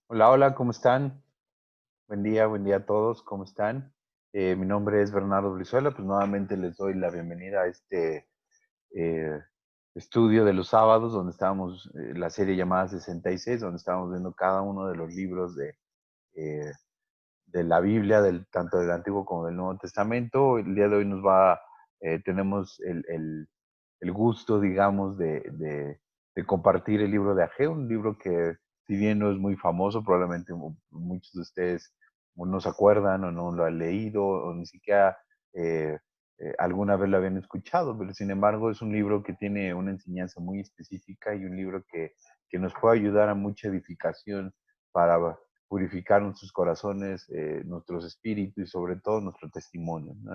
Hola, hola, ¿cómo están? Buen día a todos, ¿cómo están? Mi nombre es Bernardo Brizuela, pues nuevamente les doy la bienvenida a este eh, estudio de los sábados, donde estábamos, la serie llamada 66, donde estábamos viendo cada uno de los libros eh, de la Biblia, tanto del Antiguo como del Nuevo Testamento. El día de hoy tenemos el gusto, digamos, de compartir el libro de Ageo, un libro que, si bien no es muy famoso, probablemente muchos de ustedes o no se acuerdan o no lo han leído o ni siquiera eh, alguna vez lo habían escuchado, pero sin embargo es un libro que tiene una enseñanza muy específica y un libro que nos puede ayudar a mucha edificación para purificar nuestros corazones, nuestros espíritus y sobre todo nuestro testimonio, ¿no?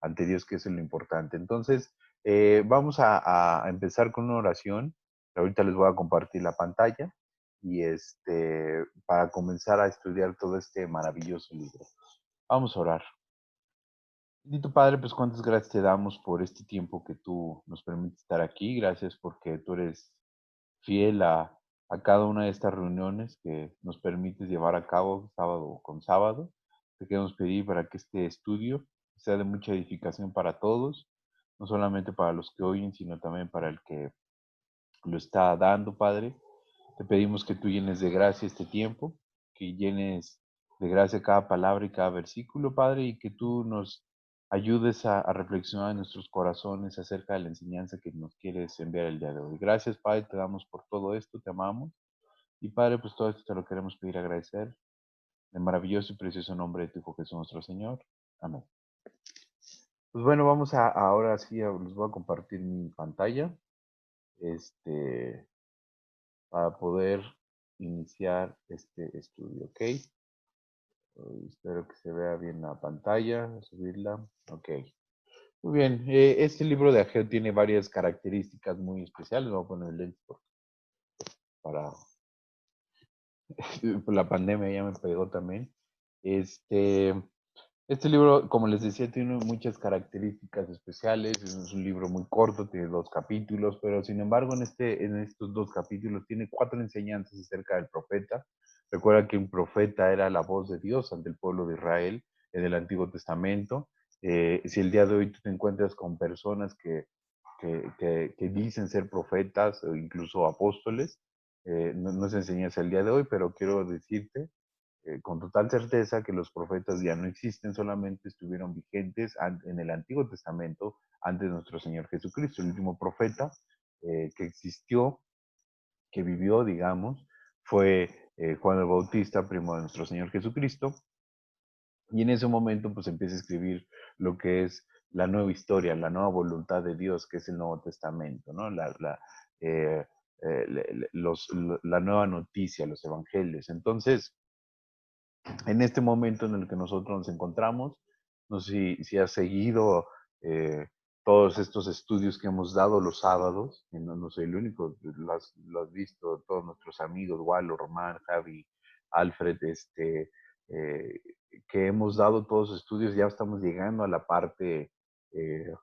Ante Dios, que eso es lo importante. Entonces, vamos a empezar con una oración. Ahorita les voy a compartir la pantalla y para comenzar a estudiar todo este maravilloso libro. Vamos a orar. Bendito Padre, pues cuántas gracias te damos por este tiempo que tú nos permites estar aquí. Gracias porque tú eres fiel a cada una de estas reuniones que nos permites llevar a cabo sábado con sábado. Te queremos pedir para que este estudio sea de mucha edificación para todos, no solamente para los que oyen, sino también para el que lo está dando, Padre. Te pedimos que tú llenes de gracia este tiempo, que llenes de gracia cada palabra y cada versículo, Padre, y que tú nos ayudes a reflexionar en nuestros corazones acerca de la enseñanza que nos quieres enviar el día de hoy. Gracias, Padre, te damos por todo esto, te amamos. Y Padre, pues todo esto te lo queremos pedir agradecer. En el maravilloso y precioso nombre de tu Hijo Jesús nuestro Señor. Amén. Pues bueno, ahora sí, les voy a compartir mi pantalla, este, para poder iniciar este estudio, ¿ok? Espero que se vea bien la pantalla, subirla. Ok. Muy bien. Este libro de Ageo tiene varias características muy especiales. Voy a poner el lente para por la pandemia ya me pegó también. Este, este libro, como les decía, tiene muchas características especiales. Es un libro muy corto, tiene 2 capítulos, pero sin embargo en estos 2 capítulos tiene 4 enseñanzas acerca del profeta. Recuerda que un profeta era la voz de Dios ante el pueblo de Israel en el Antiguo Testamento. Si el día de hoy tú te encuentras con personas que dicen ser profetas o incluso apóstoles, no se enseña el día de hoy, pero quiero decirte con total certeza que los profetas ya no existen, solamente estuvieron vigentes en el Antiguo Testamento antes de nuestro Señor Jesucristo. El último profeta que existió, que vivió, digamos, fue Juan el Bautista, primo de nuestro Señor Jesucristo, y en ese momento pues empieza a escribir lo que es la nueva historia, la nueva voluntad de Dios, que es el Nuevo Testamento, ¿no? Eh, la nueva noticia, los evangelios. Entonces, en este momento en el que nosotros nos encontramos, no sé si has seguido eh, todos estos estudios que hemos dado los sábados, y no soy el único, lo has visto, todos nuestros amigos, Walo, Román, Javi, Alfred, eh, que hemos dado todos los estudios, ya estamos llegando a la parte eh,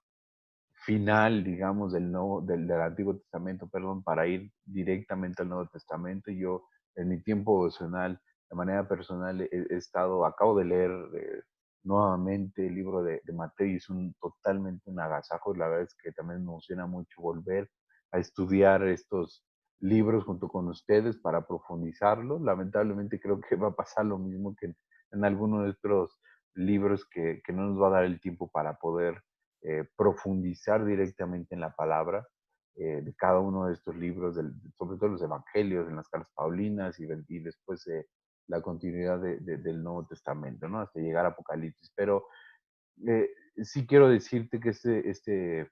final, digamos, del Antiguo Testamento, perdón, para ir directamente al Nuevo Testamento. Y yo, en mi tiempo devocional, de manera personal, acabo de leer nuevamente el libro de Mateo y es totalmente un agasajo. La verdad es que también me emociona mucho volver a estudiar estos libros junto con ustedes para profundizarlos. Lamentablemente creo que va a pasar lo mismo que en algunos de estos libros que no nos va a dar el tiempo para poder profundizar directamente en la palabra de cada uno de estos libros, sobre todo los evangelios, en las cartas paulinas y después la continuidad del Nuevo Testamento, ¿no? Hasta llegar a Apocalipsis. Pero eh, sí quiero decirte que este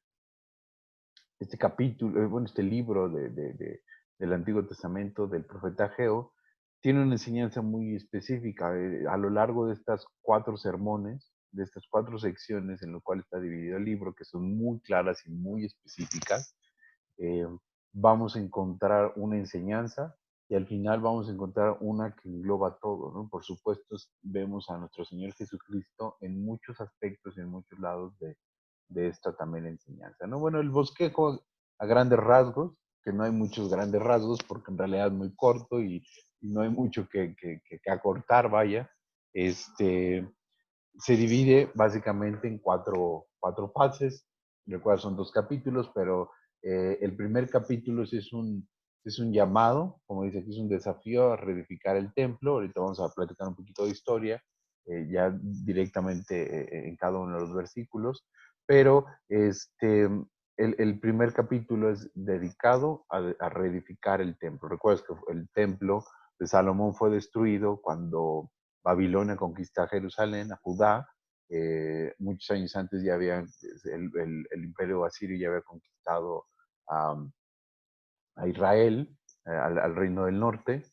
capítulo, bueno, este libro del Antiguo Testamento del profeta Ageo tiene una enseñanza muy específica. A lo largo de estas 4 sermones, de estas 4 secciones en lo cual está dividido el libro, que son muy claras y muy específicas, eh, vamos a encontrar una enseñanza y al final vamos a encontrar una que engloba todo, ¿no? Por supuesto, vemos a nuestro Señor Jesucristo en muchos aspectos y en muchos lados de esta también enseñanza, ¿no? Bueno, el bosquejo a grandes rasgos, que no hay muchos grandes rasgos porque en realidad es muy corto y no hay mucho que acortar, vaya. Se divide básicamente en cuatro fases. Recuerda, son 2 capítulos, pero el primer capítulo es un llamado, como dice aquí, es un desafío a reedificar el templo. Ahorita vamos a platicar un poquito de historia, ya directamente en cada uno de los versículos, pero el primer capítulo es dedicado a reedificar el templo. Recuerdas que el templo de Salomón fue destruido cuando Babilonia conquista Jerusalén, a Judá. Muchos años antes ya había, el imperio asirio ya había conquistado a, a Israel, al reino del norte.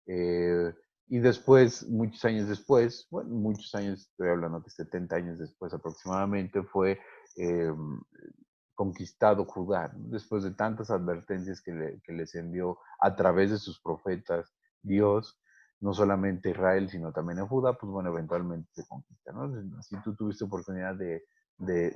eh, y después, muchos años después, bueno, muchos años, estoy hablando de 70 años después aproximadamente, fue eh, conquistado Judá, ¿no? Después de tantas advertencias que les envió a través de sus profetas Dios, no solamente Israel, sino también a Judá, pues bueno, eventualmente se conquista, ¿no? Si tú tuviste oportunidad de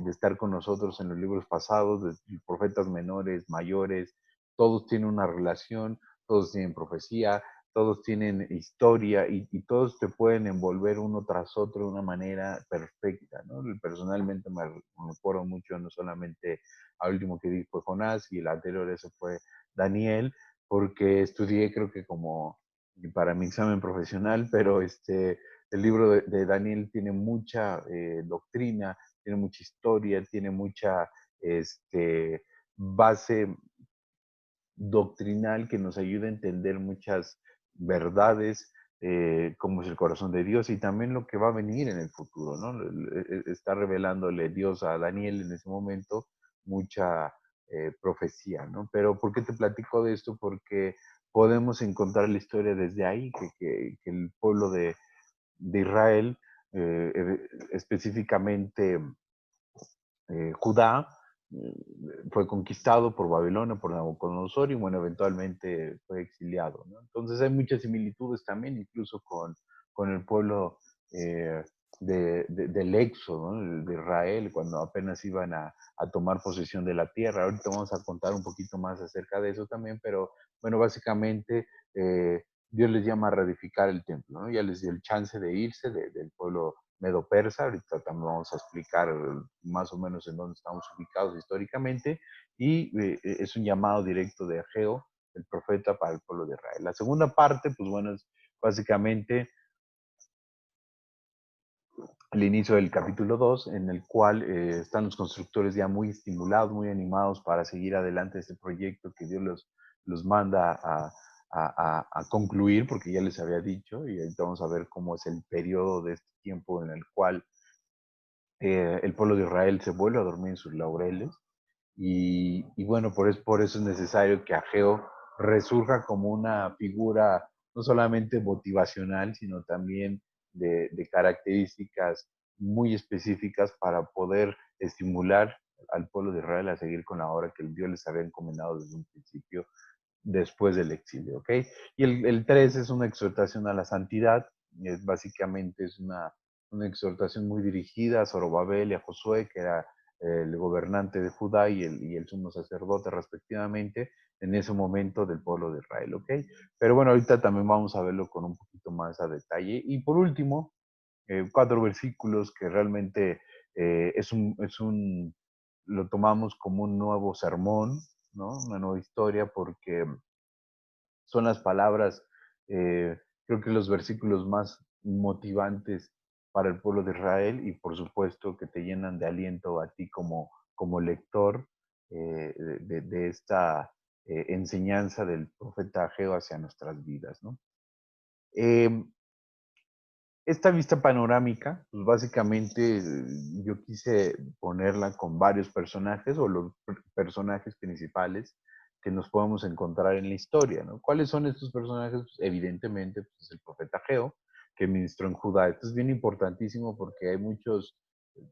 estar con nosotros en los libros pasados, de profetas menores, mayores, todos tienen una relación, todos tienen profecía, todos tienen historia y todos te pueden envolver uno tras otro de una manera perfecta, ¿no? Personalmente me acuerdo mucho, no solamente al último que di fue Jonás y el anterior eso fue Daniel, porque estudié creo que como para mi examen profesional, pero el libro de Daniel tiene mucha doctrina, tiene mucha historia, tiene mucha base doctrinal que nos ayuda a entender muchas verdades, como es el corazón de Dios y también lo que va a venir en el futuro, ¿no? Está revelándole Dios a Daniel en ese momento mucha profecía, ¿no? Pero ¿por qué te platico de esto? Porque podemos encontrar la historia desde ahí, que el pueblo de Israel, específicamente Judá, fue conquistado por Babilonia, por Nabucodonosor y bueno, eventualmente fue exiliado, ¿no? Entonces hay muchas similitudes también, incluso con el pueblo eh, del Éxodo, ¿no? De Israel, cuando apenas iban a tomar posesión de la tierra. Ahorita vamos a contar un poquito más acerca de eso también, pero bueno, básicamente Dios les llama a reedificar el templo, ¿no? Ya les dio el chance de irse del pueblo medo-persa. Ahorita también vamos a explicar más o menos en dónde estamos ubicados históricamente, y es un llamado directo de Ageo, el profeta, para el pueblo de Israel. La segunda parte, pues bueno, es básicamente el inicio del capítulo 2, en el cual están los constructores ya muy estimulados, muy animados para seguir adelante este proyecto que Dios los manda a concluir, porque ya les había dicho, y ahorita vamos a ver cómo es el periodo de este tiempo en el cual el pueblo de Israel se vuelve a dormir en sus laureles. Y bueno, por eso es necesario que Ageo resurja como una figura no solamente motivacional, sino también de características muy específicas para poder estimular al pueblo de Israel a seguir con la obra que Dios les había encomendado desde un principio, después del exilio, ¿ok? Y el 3 es una exhortación a la santidad, es básicamente es una exhortación muy dirigida a Zorobabel y a Josué, que era el gobernante de Judá y el sumo sacerdote respectivamente, en ese momento del pueblo de Israel, ¿ok? Pero bueno, ahorita también vamos a verlo con un poquito más a detalle. Y por último, 4 versículos que realmente lo tomamos como un nuevo sermón, ¿no? Una nueva historia, porque son las palabras, creo que los versículos más motivantes para el pueblo de Israel y por supuesto que te llenan de aliento a ti como lector de esta enseñanza del profeta Ageo hacia nuestras vidas, ¿no? Eh, esta vista panorámica, pues básicamente yo quise ponerla con varios personajes o los personajes principales que nos podemos encontrar en la historia, ¿no? ¿Cuáles son estos personajes? Pues, evidentemente, pues, el profeta Ageo, que ministró en Judá. Esto es bien importantísimo porque hay muchos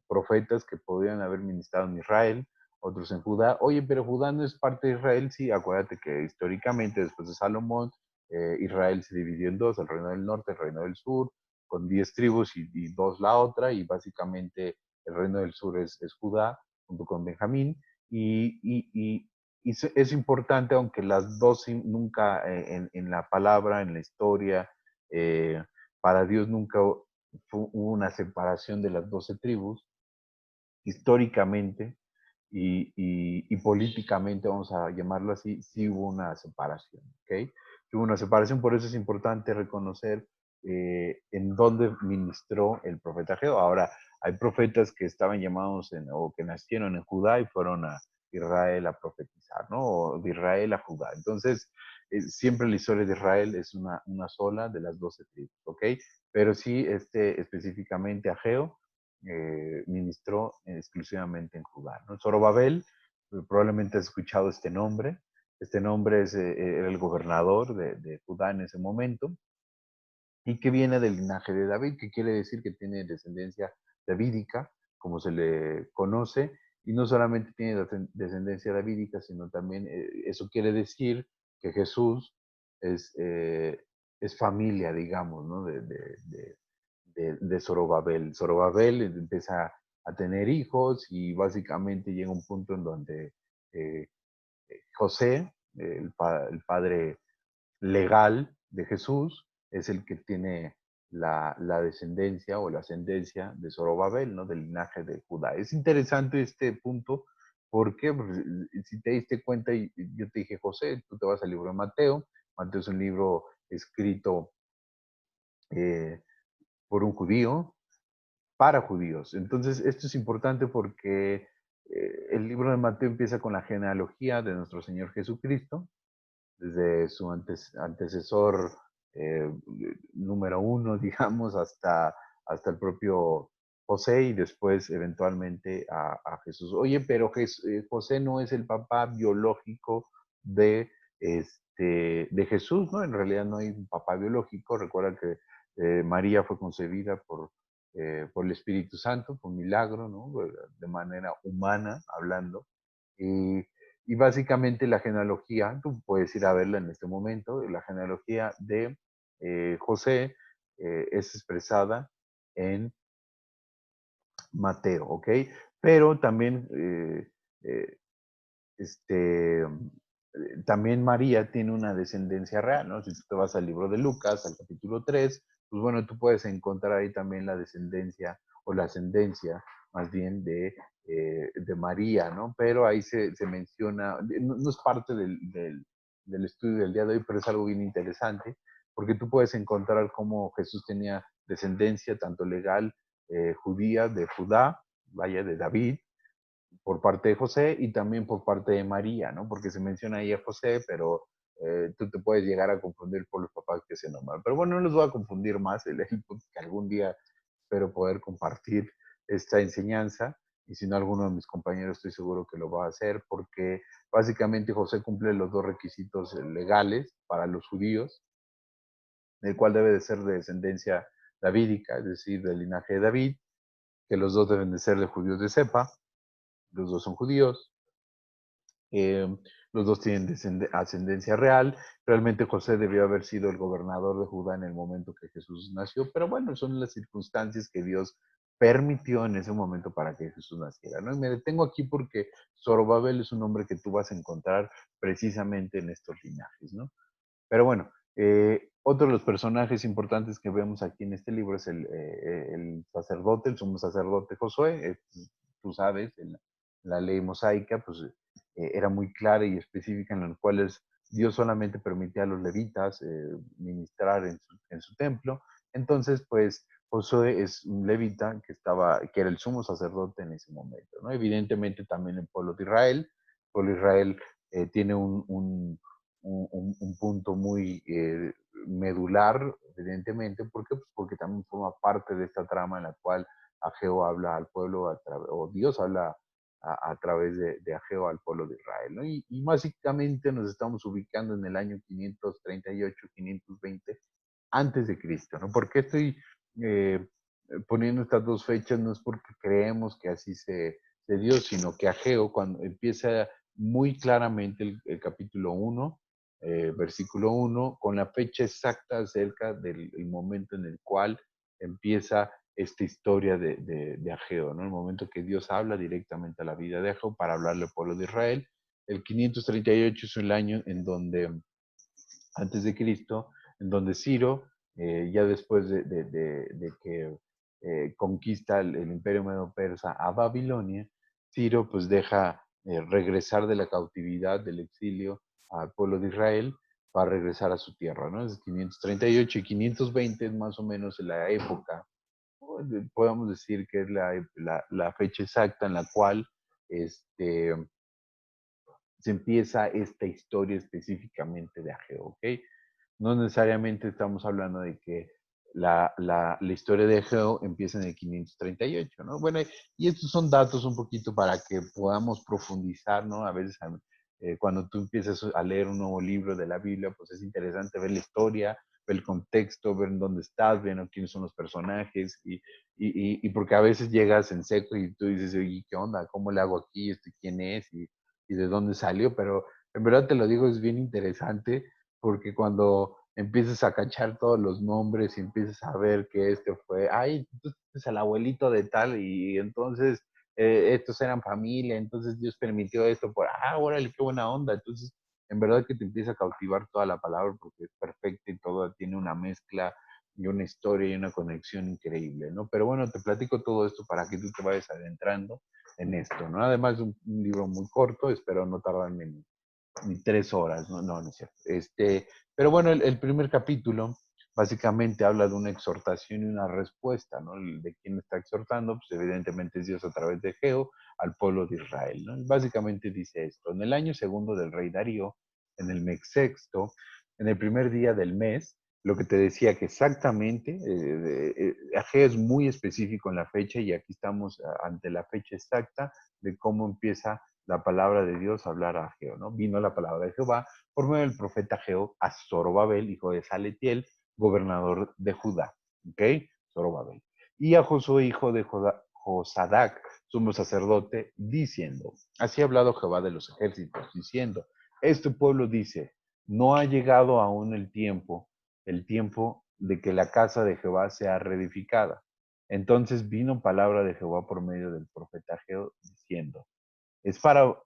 profetas que podrían haber ministrado en Israel, otros en Judá. Oye, pero Judá no es parte de Israel. Sí, acuérdate que históricamente, después de Salomón, Israel se dividió en dos, el reino del norte, el reino del sur, con 10 tribus y dos la otra, y básicamente el reino del sur es Judá, junto con Benjamín, y es importante, aunque las dos nunca en la palabra, en la historia, eh, para Dios nunca hubo una separación de las 12 tribus, históricamente y políticamente, vamos a llamarlo así, sí hubo una separación, ¿ok? Sí hubo una separación, por eso es importante reconocer en dónde ministró el profeta Ageo. Ahora, hay profetas que estaban llamados o que nacieron en Judá y fueron a Israel a profetizar, ¿no? O de Israel a Judá. Entonces, siempre la historia de Israel es una sola de las 12 tribus, ¿ok? Pero sí, específicamente Ageo ministró exclusivamente en Judá, ¿no? Zorobabel, probablemente has escuchado este nombre. Este nombre era el gobernador de Judá en ese momento y que viene del linaje de David, que quiere decir que tiene descendencia davídica, como se le conoce, y no solamente tiene descendencia davídica, sino también eso quiere decir que Jesús es, eh, es familia, digamos, ¿no? de Zorobabel. Zorobabel empieza a tener hijos y básicamente llega un punto en donde eh, José, el padre legal de Jesús, es el que tiene la descendencia o la ascendencia de Zorobabel, ¿no? Del linaje de Judá. Es interesante este punto porque pues, si te diste cuenta, y yo te dije, José, tú te vas al libro de Mateo. Mateo es un libro escrito eh, por un judío, para judíos. Entonces, esto es importante porque el libro de Mateo empieza con la genealogía de nuestro Señor Jesucristo, desde su antecesor eh, número uno, digamos, hasta el propio José y después eventualmente a Jesús. Oye, pero José no es el papá biológico de, de Jesús, ¿no? En realidad no hay un papá biológico. Recuerda que María fue concebida por el Espíritu Santo, por milagro, ¿no? De manera humana hablando. Y y básicamente la genealogía, tú puedes ir a verla en este momento, la genealogía de José es expresada en Mateo, ¿ok? Pero también, eh, este, también María tiene una descendencia real, ¿no? Si tú te vas al libro de Lucas, al capítulo 3, pues bueno, tú puedes encontrar ahí también la descendencia o la ascendencia más bien de María, ¿no? Pero ahí se menciona, no es parte del estudio del día de hoy, pero es algo bien interesante, porque tú puedes encontrar cómo Jesús tenía descendencia tanto legal judía de Judá, vaya, de David, por parte de José y también por parte de María, ¿no? Porque se menciona ahí a José, pero tú te puedes llegar a confundir por los papás que se nombran. Pero bueno, no los voy a confundir más, el punto es que algún día espero poder compartir esta enseñanza y si no alguno de mis compañeros estoy seguro que lo va a hacer porque básicamente José cumple los dos requisitos legales para los judíos, el cual debe de ser de descendencia davídica, es decir, del linaje de David, que los dos deben de ser de judíos de cepa, los dos son judíos, eh, los dos tienen ascendencia real. Realmente José debió haber sido el gobernador de Judá en el momento que Jesús nació, pero bueno, son las circunstancias que Dios permitió en ese momento para que Jesús naciera, ¿no? Y me detengo aquí porque Zorobabel es un nombre que tú vas a encontrar precisamente en estos linajes, ¿no? Pero bueno, otro de los personajes importantes que vemos aquí en este libro es el sacerdote, el sumo sacerdote Josué. Tú sabes, en la ley mosaica, pues era muy clara y específica en las cuales Dios solamente permitía a los levitas ministrar en su templo. Entonces, pues Josué es un levita que era el sumo sacerdote en ese momento, ¿no? Evidentemente también el pueblo de Israel. El pueblo de Israel tiene un punto muy medular, evidentemente. ¿Por qué? Pues porque también forma parte de esta trama en la cual Ageo habla al pueblo, o Dios habla a través de Ageo al pueblo de Israel, ¿no? Y básicamente nos estamos ubicando en el año 538, 520 antes de Cristo, ¿no? ¿Por qué estoy eh, poniendo estas dos fechas? No es porque creemos que así se dio, sino que Ageo, cuando empieza muy claramente el capítulo 1, versículo 1, con la fecha exacta acerca del momento en el cual empieza esta historia de Ageo, ¿no? El momento que Dios habla directamente a la vida de Ageo para hablarle al pueblo de Israel. el 538 es el año en donde, antes de Cristo, en donde Ciro, ya después de que conquista el imperio medo-persa a Babilonia, Ciro pues deja regresar de la cautividad, del exilio al pueblo de Israel para regresar a su tierra, ¿no? Es 538 y 520 es más o menos la época, podemos decir que es la fecha exacta en la cual este, se empieza esta historia específicamente de Ageo, ¿ok? No necesariamente estamos hablando de que la historia de Ageo empieza en el 538, ¿no? Bueno, y estos son datos un poquito para que podamos profundizar, ¿no? A veces cuando tú empiezas a leer un nuevo libro de la Biblia, pues es interesante ver la historia, ver el contexto, ver en dónde estás, ver quiénes son los personajes, y porque a veces llegas en seco y tú dices, oye, ¿qué onda? ¿Cómo le hago aquí? ¿Quién es? Y de dónde salió, pero en verdad te lo digo, es bien interesante porque cuando empiezas a cachar todos los nombres y empiezas a ver que este fue, ay, tú eres el abuelito de tal y entonces estos eran familia, entonces Dios permitió esto por, órale, qué buena onda. Entonces, en verdad que te empieza a cautivar toda la palabra porque es perfecta y todo tiene una mezcla y una historia y una conexión increíble, ¿no? Pero bueno, te platico todo esto para que tú te vayas adentrando en esto, ¿no? Además es un libro muy corto, espero no tardarme ni 3 horas, no, no, no es cierto. Pero bueno, el primer capítulo básicamente habla de una exhortación y una respuesta, ¿no? De quién está exhortando, pues evidentemente es Dios a través de Geo al pueblo de Israel, ¿no? Y básicamente dice esto: en el año segundo del rey Darío, en el mes sexto, en el primer día del mes, lo que te decía que exactamente, Ageo es muy específico en la fecha y aquí estamos ante la fecha exacta de cómo empieza la palabra de Dios a hablar a Ageo, ¿no? Vino la palabra de Jehová por medio del profeta Ageo a Zorobabel, hijo de Saletiel, gobernador de Judá, ¿ok? Zorobabel. Y a Josué, hijo de Josadac, sumo sacerdote, diciendo, así ha hablado Jehová de los ejércitos, diciendo, este pueblo dice, no ha llegado aún el tiempo de que la casa de Jehová sea reedificada. Entonces vino palabra de Jehová por medio del profeta Ageo, diciendo, es para,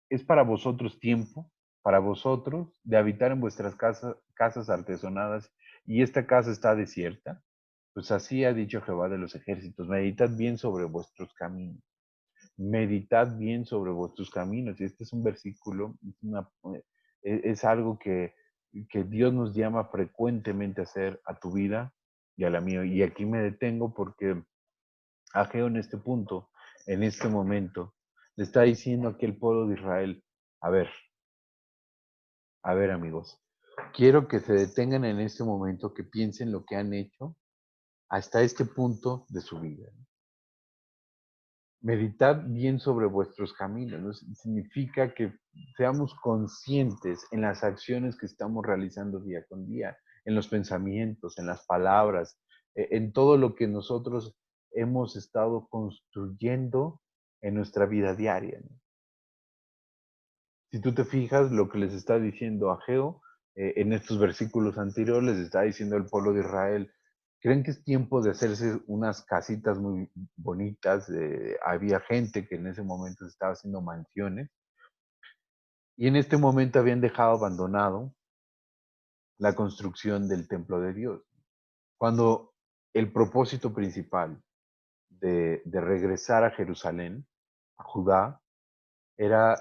es para vosotros tiempo, para vosotros, de habitar en vuestras casas artesonadas, y esta casa está desierta. Pues así ha dicho Jehová de los ejércitos, meditad bien sobre vuestros caminos, meditad bien sobre vuestros caminos. Y este es un versículo, es algo que Dios nos llama frecuentemente a hacer a tu vida y a la mía. Y aquí me detengo porque Ageo en este punto, en este momento, le está diciendo aquí al pueblo de Israel, a ver, a ver amigos, quiero que se detengan en este momento, que piensen lo que han hecho hasta este punto de su vida. Meditad bien sobre vuestros caminos, ¿no? Significa que seamos conscientes en las acciones que estamos realizando día con día, en los pensamientos, en las palabras, en todo lo que nosotros hemos estado construyendo en nuestra vida diaria, ¿no? Si tú te fijas, lo que les está diciendo Ageo en estos versículos anteriores, les está diciendo el pueblo de Israel, ¿creen que es tiempo de hacerse unas casitas muy bonitas? Había gente que en ese momento estaba haciendo mansiones y en este momento habían dejado abandonado la construcción del templo de Dios. Cuando el propósito principal de regresar a Jerusalén, a Judá, era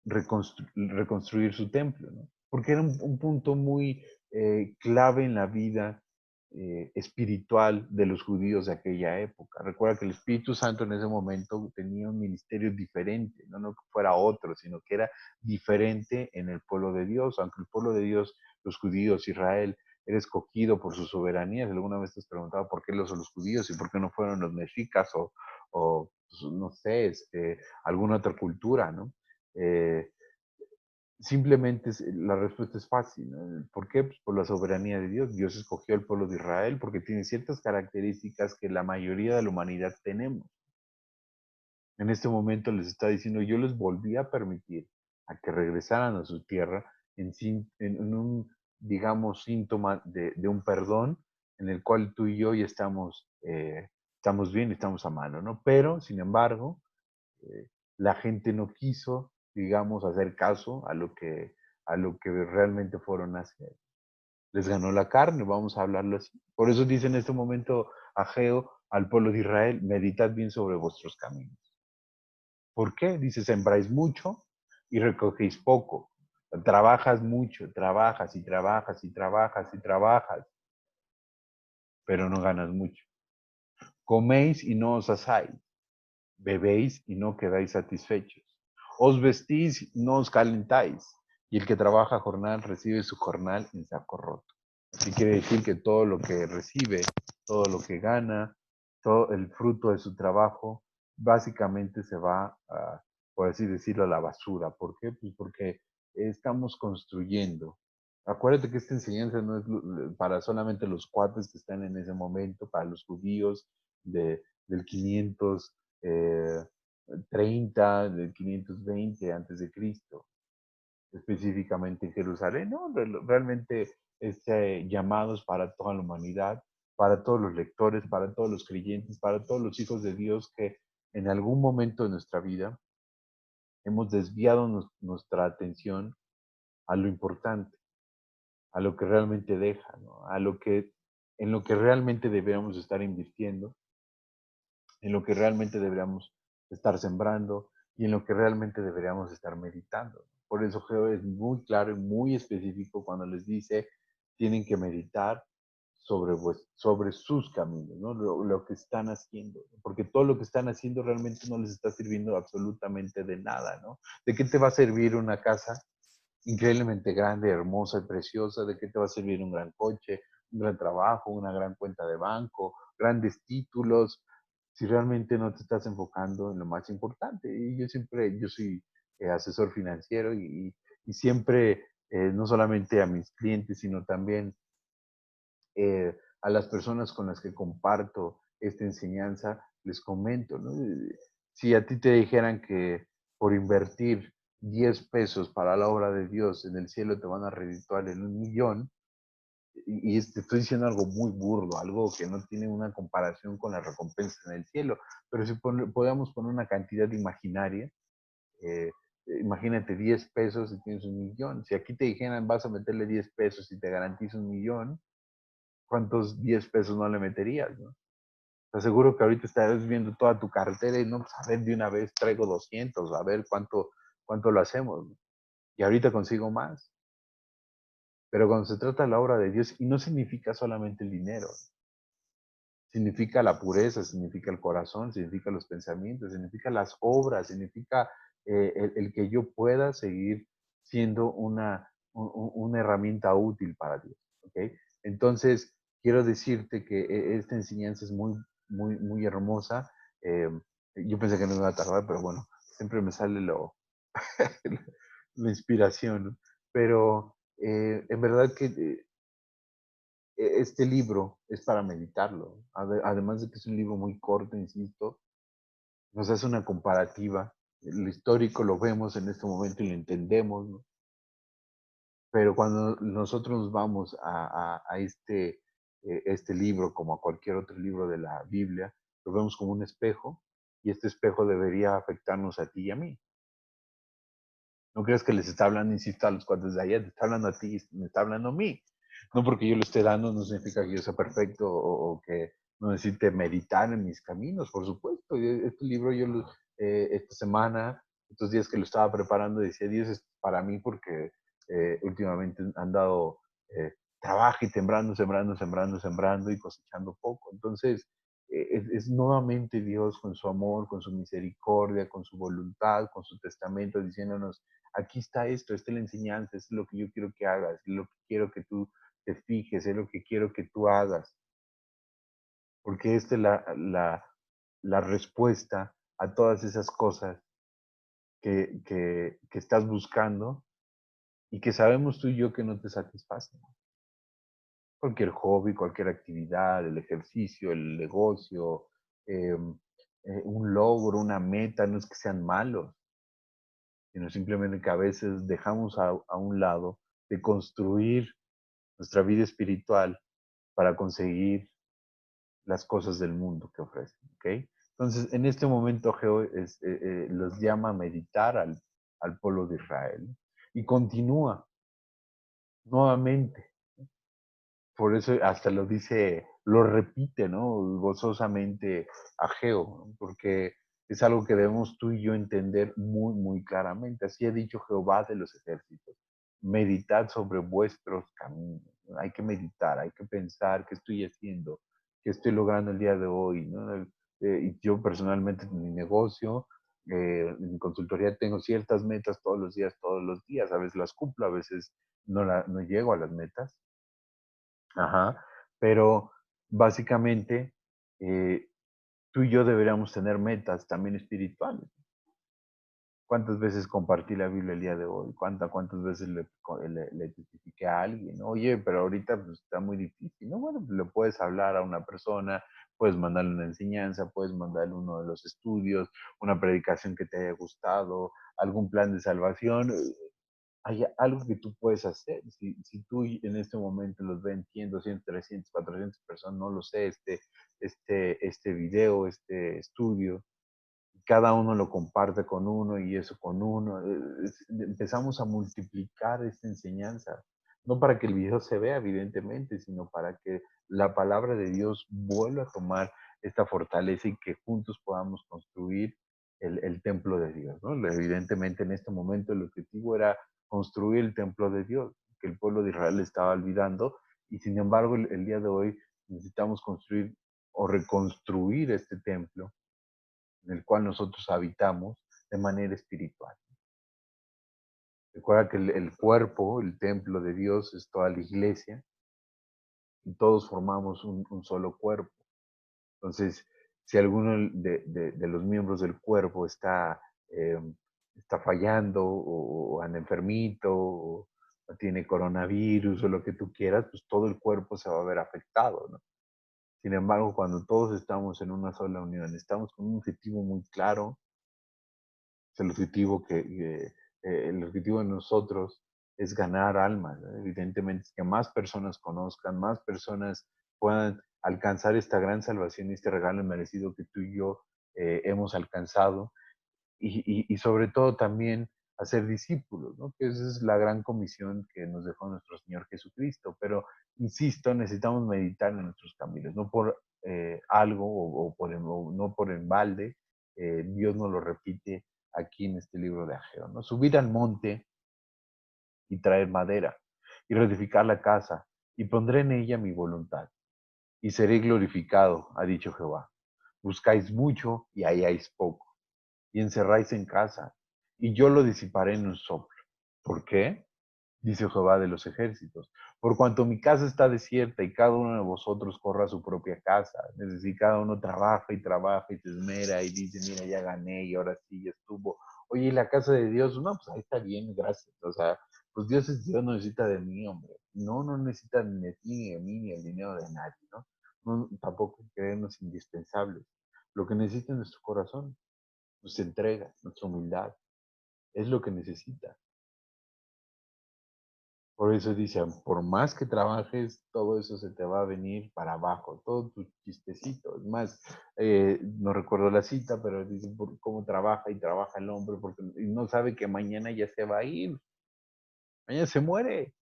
reconstruir su templo, ¿no? Porque era un punto muy clave en la vida espiritual de los judíos de aquella época. Recuerda que el Espíritu Santo en ese momento tenía un ministerio diferente, no que fuera otro, sino que era diferente en el pueblo de Dios, aunque el pueblo de Dios, los judíos, Israel, era escogido por su soberanía. Si alguna vez te has preguntado por qué los judíos y por qué no fueron los mexicas o pues, no sé, alguna otra cultura, ¿no? Eh, simplemente la respuesta es fácil, ¿no? ¿Por qué? Pues por la soberanía de Dios. Dios escogió al pueblo de Israel porque tiene ciertas características que la mayoría de la humanidad tenemos. En este momento les está diciendo, yo les volví a permitir a que regresaran a su tierra en un, digamos, síntoma de un perdón en el cual tú y yo ya estamos bien, estamos a mano, ¿no? Pero, sin embargo, la gente no quiso digamos, hacer caso a lo que realmente fueron a hacer. Les ganó la carne, vamos a hablarlo así. Por eso dice en este momento Ageo al pueblo de Israel, meditad bien sobre vuestros caminos. ¿Por qué? Dice, sembráis mucho y recogéis poco. Trabajas mucho, trabajas y trabajas y trabajas y trabajas, pero no ganas mucho. Coméis y no os asáis, bebéis y no quedáis satisfechos. Os vestís y no os calentáis, y el que trabaja jornal recibe su jornal en saco roto. Y quiere decir que todo lo que recibe, todo lo que gana, todo el fruto de su trabajo, básicamente se va, por así decirlo, a la basura. ¿Por qué? Pues porque estamos construyendo. Acuérdate que esta enseñanza no es para solamente los cuates que están en ese momento, para los judíos del 530, del 520 antes de Cristo, específicamente en Jerusalén, ¿no? Realmente este llamado es para toda la humanidad, para todos los lectores, para todos los creyentes, para todos los hijos de Dios que en algún momento de nuestra vida hemos desviado nuestra atención a lo importante, a lo que realmente deja, ¿no? En lo que realmente deberíamos estar invirtiendo, en lo que realmente deberíamos estar sembrando y en lo que realmente deberíamos estar meditando. Por eso Geo es muy claro y muy específico cuando les dice tienen que meditar sobre sus caminos, ¿no? Lo que están haciendo, porque todo lo que están haciendo realmente no les está sirviendo absolutamente de nada, ¿no? ¿De qué te va a servir una casa increíblemente grande, hermosa y preciosa? ¿De qué te va a servir un gran coche, un gran trabajo, una gran cuenta de banco, grandes títulos, si realmente no te estás enfocando en lo más importante? Y yo soy asesor financiero y siempre, no solamente a mis clientes, sino también a las personas con las que comparto esta enseñanza, les comento, ¿no? Si a ti te dijeran que por invertir 10 pesos para la obra de Dios en el cielo te van a redituar en 1 millón, te estoy diciendo algo muy burdo, algo que no tiene una comparación con la recompensa en el cielo, pero si podemos poner una cantidad imaginaria, eh, imagínate 10 pesos y tienes 1 millón. Si aquí te dijeran vas a meterle 10 pesos y te garantizo 1 millón, ¿cuántos 10 pesos no le meterías, no? Te aseguro que ahorita estás viendo toda tu cartera y no, pues a ver, de una vez traigo 200, a ver cuánto lo hacemos, ¿no? Y ahorita consigo más. Pero cuando se trata de la obra de Dios, y no significa solamente el dinero, significa la pureza, significa el corazón, significa los pensamientos, significa las obras, significa el que yo pueda seguir siendo una herramienta útil para Dios. ¿Ok? Entonces, quiero decirte que esta enseñanza es muy, muy, muy hermosa. Eh, yo pensé que no me iba a tardar, pero bueno, siempre me sale la inspiración, ¿no? Pero en verdad que este libro es para meditarlo. Además de que es un libro muy corto, insisto, nos hace una comparativa. Lo histórico lo vemos en este momento y lo entendemos, ¿no? Pero cuando nosotros nos vamos a este libro, como a cualquier otro libro de la Biblia, lo vemos como un espejo y este espejo debería afectarnos a ti y a mí. No creas que les está hablando, insisto, a los cuates de allá, te está hablando a ti, me está hablando a mí. No porque yo lo esté dando, no significa que yo sea perfecto o que no necesite meditar en mis caminos, por supuesto. Este libro esta semana, estos días que lo estaba preparando, decía, Dios es para mí porque últimamente han dado trabajo y sembrando, sembrando, sembrando, sembrando y cosechando poco. Entonces, es nuevamente Dios con su amor, con su misericordia, con su voluntad, con su testamento, diciéndonos, aquí está esto, esta es la enseñanza, esto es lo que yo quiero que hagas, es lo que quiero que tú te fijes, es lo que quiero que tú hagas, porque esta es la respuesta a todas esas cosas que estás buscando y que sabemos tú y yo que no te satisfacen. Cualquier hobby, cualquier actividad, el ejercicio, el negocio, eh, un logro, una meta, no es que sean malos, sino simplemente que a veces dejamos a un lado de construir nuestra vida espiritual para conseguir las cosas del mundo que ofrecen, ¿ok? Entonces, en este momento Geo los llama a meditar al pueblo de Israel. Y continúa nuevamente. Por eso hasta lo dice, lo repite, ¿no? Gozosamente Ageo, ¿no? Porque es algo que debemos tú y yo entender muy, muy claramente. Así ha dicho Jehová de los ejércitos. Meditad sobre vuestros caminos. ¿No? Hay que meditar, hay que pensar qué estoy haciendo, qué estoy logrando el día de hoy, ¿no? Y yo personalmente en mi negocio, en mi consultoría tengo ciertas metas todos los días. A veces las cumplo, a veces no llego a las metas. Ajá, pero básicamente tú y yo deberíamos tener metas también espirituales. ¿Cuántas veces compartí la Biblia el día de hoy? ¿Cuántas veces le testifiqué a alguien? Oye, pero ahorita pues, está muy difícil, ¿no? Bueno, pues le puedes hablar a una persona, puedes mandarle una enseñanza, puedes mandarle uno de los estudios, una predicación que te haya gustado, algún plan de salvación. Hay algo que tú puedes hacer. Si tú en este momento los ven 100, 200, 300, 400 personas, no lo sé, este video, este estudio, cada uno lo comparte con uno y eso con uno. Empezamos a multiplicar esta enseñanza, no para que el video se vea, evidentemente, sino para que la palabra de Dios vuelva a tomar esta fortaleza y que juntos podamos construir el templo de Dios, ¿no? Evidentemente, en este momento el objetivo era construir el templo de Dios, que el pueblo de Israel estaba olvidando, y sin embargo, el día de hoy necesitamos construir o reconstruir este templo en el cual nosotros habitamos de manera espiritual. Recuerda que el cuerpo, el templo de Dios es toda la iglesia y todos formamos un solo cuerpo. Entonces, si alguno de los miembros del cuerpo eh, está fallando o anda enfermito o tiene coronavirus o lo que tú quieras, pues todo el cuerpo se va a ver afectado, ¿no? Sin embargo, cuando todos estamos en una sola unión, estamos con un objetivo muy claro, el objetivo el objetivo de nosotros es ganar almas, ¿no? Evidentemente, es que más personas conozcan, más personas puedan alcanzar esta gran salvación y este regalo merecido que tú y yo hemos alcanzado y sobre todo también hacer discípulos, ¿no? Que esa es la gran comisión que nos dejó nuestro Señor Jesucristo. Pero, insisto, necesitamos meditar en nuestros caminos, no por algo o no por embalde. Dios nos lo repite aquí en este libro de Ageo, ¿no? Subir al monte y traer madera y reedificar la casa y pondré en ella mi voluntad y seré glorificado, ha dicho Jehová. Buscáis mucho y halláis poco y encerráis en casa, y yo lo disiparé en un soplo. ¿Por qué? Dice Jehová de los ejércitos. Por cuanto mi casa está desierta y cada uno de vosotros corra a su propia casa. Es decir, cada uno trabaja y se esmera y dice, mira, ya gané y ahora sí, ya estuvo. Oye, ¿y la casa de Dios? No, pues ahí está bien, gracias. O sea, pues Dios es Dios, no necesita de mí, hombre. No necesita ni de ti, ni de mí, ni el dinero de nadie, ¿no? No tampoco creernos indispensables. Lo que necesita es nuestro corazón, nuestra entrega, nuestra humildad. Es lo que necesita. Por eso dice, por más que trabajes, todo eso se te va a venir para abajo, todo tu chistecito. Es más, no recuerdo la cita, pero dice por cómo trabaja y trabaja el hombre, porque no sabe que mañana ya se va a ir, mañana se muere.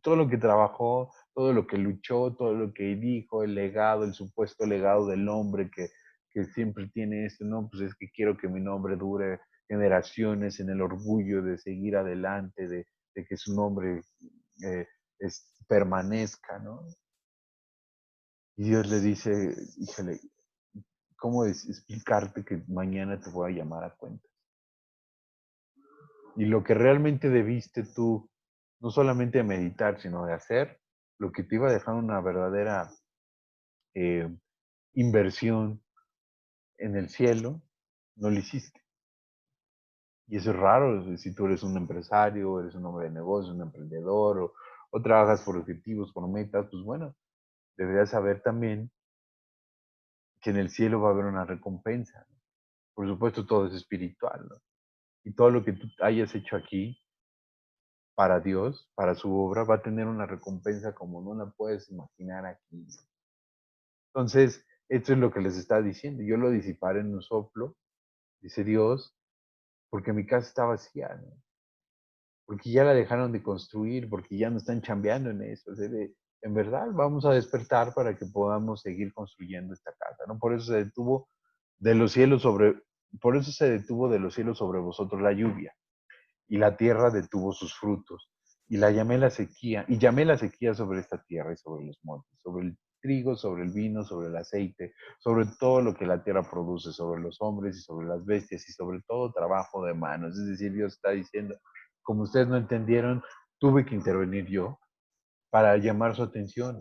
Todo lo que trabajó, todo lo que luchó, todo lo que dijo, el legado, el supuesto legado del hombre que siempre tiene esto, no, pues es que quiero que mi nombre dure generaciones en el orgullo de seguir adelante, de que su nombre eh, permanezca, ¿no? Y Dios le dice, híjole, ¿cómo explicarte que mañana te voy a llamar a cuenta? Y lo que realmente debiste tú, no solamente meditar, sino de hacer, lo que te iba a dejar una verdadera eh, inversión en el cielo, no lo hiciste. Y eso es raro, si tú eres un empresario, eres un hombre de negocio, un emprendedor, o trabajas por objetivos, por metas, pues bueno, deberías saber también que en el cielo va a haber una recompensa, ¿no? Por supuesto, todo es espiritual, ¿no? Y todo lo que tú hayas hecho aquí para Dios, para su obra, va a tener una recompensa como no la puedes imaginar aquí. Entonces, esto es lo que les está diciendo. Yo lo disiparé en un soplo, dice Dios, porque mi casa está vacía, ¿no? Porque ya la dejaron de construir, porque ya no están chambeando en eso. O sea, en verdad, vamos a despertar para que podamos seguir construyendo esta casa, ¿no? De los cielos sobre, por eso se detuvo de los cielos sobre vosotros la lluvia, y la tierra detuvo sus frutos. Y llamé la sequía sobre esta tierra y sobre los montes, sobre el trigo, sobre el vino, sobre el aceite, sobre todo lo que la tierra produce, sobre los hombres y sobre las bestias y sobre todo trabajo de manos. Es decir, Dios está diciendo, como ustedes no entendieron, tuve que intervenir yo para llamar su atención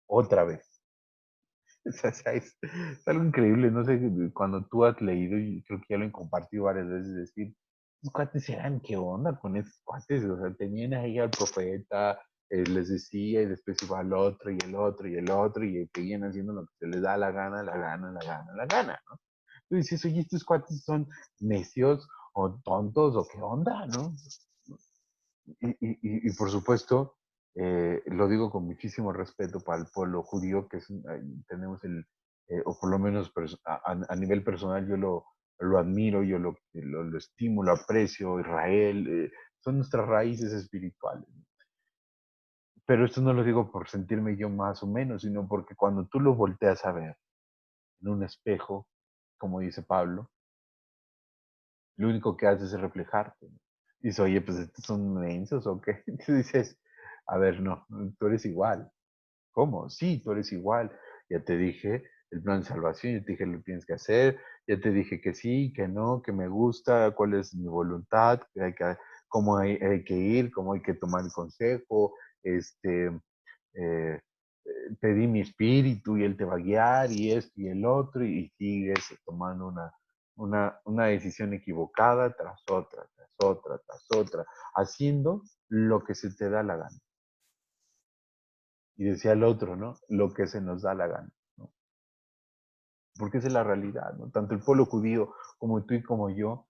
otra vez. O sea, es algo increíble, no sé, cuando tú has leído, y creo que ya lo he compartido varias veces, decir, los cuates eran, ¿qué onda con esos cuates? O sea, tenían ahí al profeta, les decía, y después iba al otro, y el otro, y el otro, y seguían haciendo lo que se les da la gana, la gana, la gana, la gana, ¿no? Tú dices, oye, estos cuates son necios, o tontos, o qué onda, ¿no? Y por supuesto, lo digo con muchísimo respeto para el pueblo judío, que tenemos o por lo menos a nivel personal yo lo admiro, yo lo estimo, lo aprecio, Israel, son nuestras raíces espirituales. Pero esto no lo digo por sentirme yo más o menos, sino porque cuando tú lo volteas a ver en un espejo, como dice Pablo, lo único que haces es reflejarte, ¿no? Dices, oye, pues estos son mensos o qué. Tú dices, a ver, no, tú eres igual. ¿Cómo? Sí, tú eres igual. Ya te dije el plan de salvación, ya te dije lo que tienes que hacer, ya te dije que sí, que no, que me gusta, cuál es mi voluntad, cómo hay que ir, cómo hay que tomar el consejo, este, eh, pedí mi espíritu y él te va a guiar y esto y el otro y sigues tomando una decisión equivocada tras otra, tras otra, haciendo lo que se te da la gana. Y decía el otro, ¿no? Lo que se nos da la gana, ¿no? Porque esa es la realidad, ¿no? Tanto el pueblo judío como tú y como yo,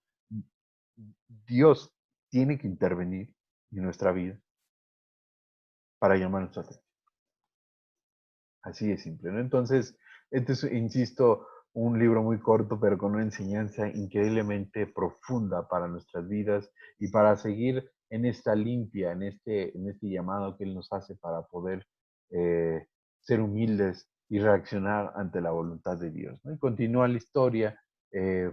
Dios tiene que intervenir en nuestra vida para llamar nuestra atención. Así de simple, ¿no? Entonces, este es, insisto, un libro muy corto, pero con una enseñanza increíblemente profunda para nuestras vidas y para seguir en esta limpia, en este llamado que Él nos hace para poder eh, ser humildes y reaccionar ante la voluntad de Dios, ¿no? Y continúa la historia eh,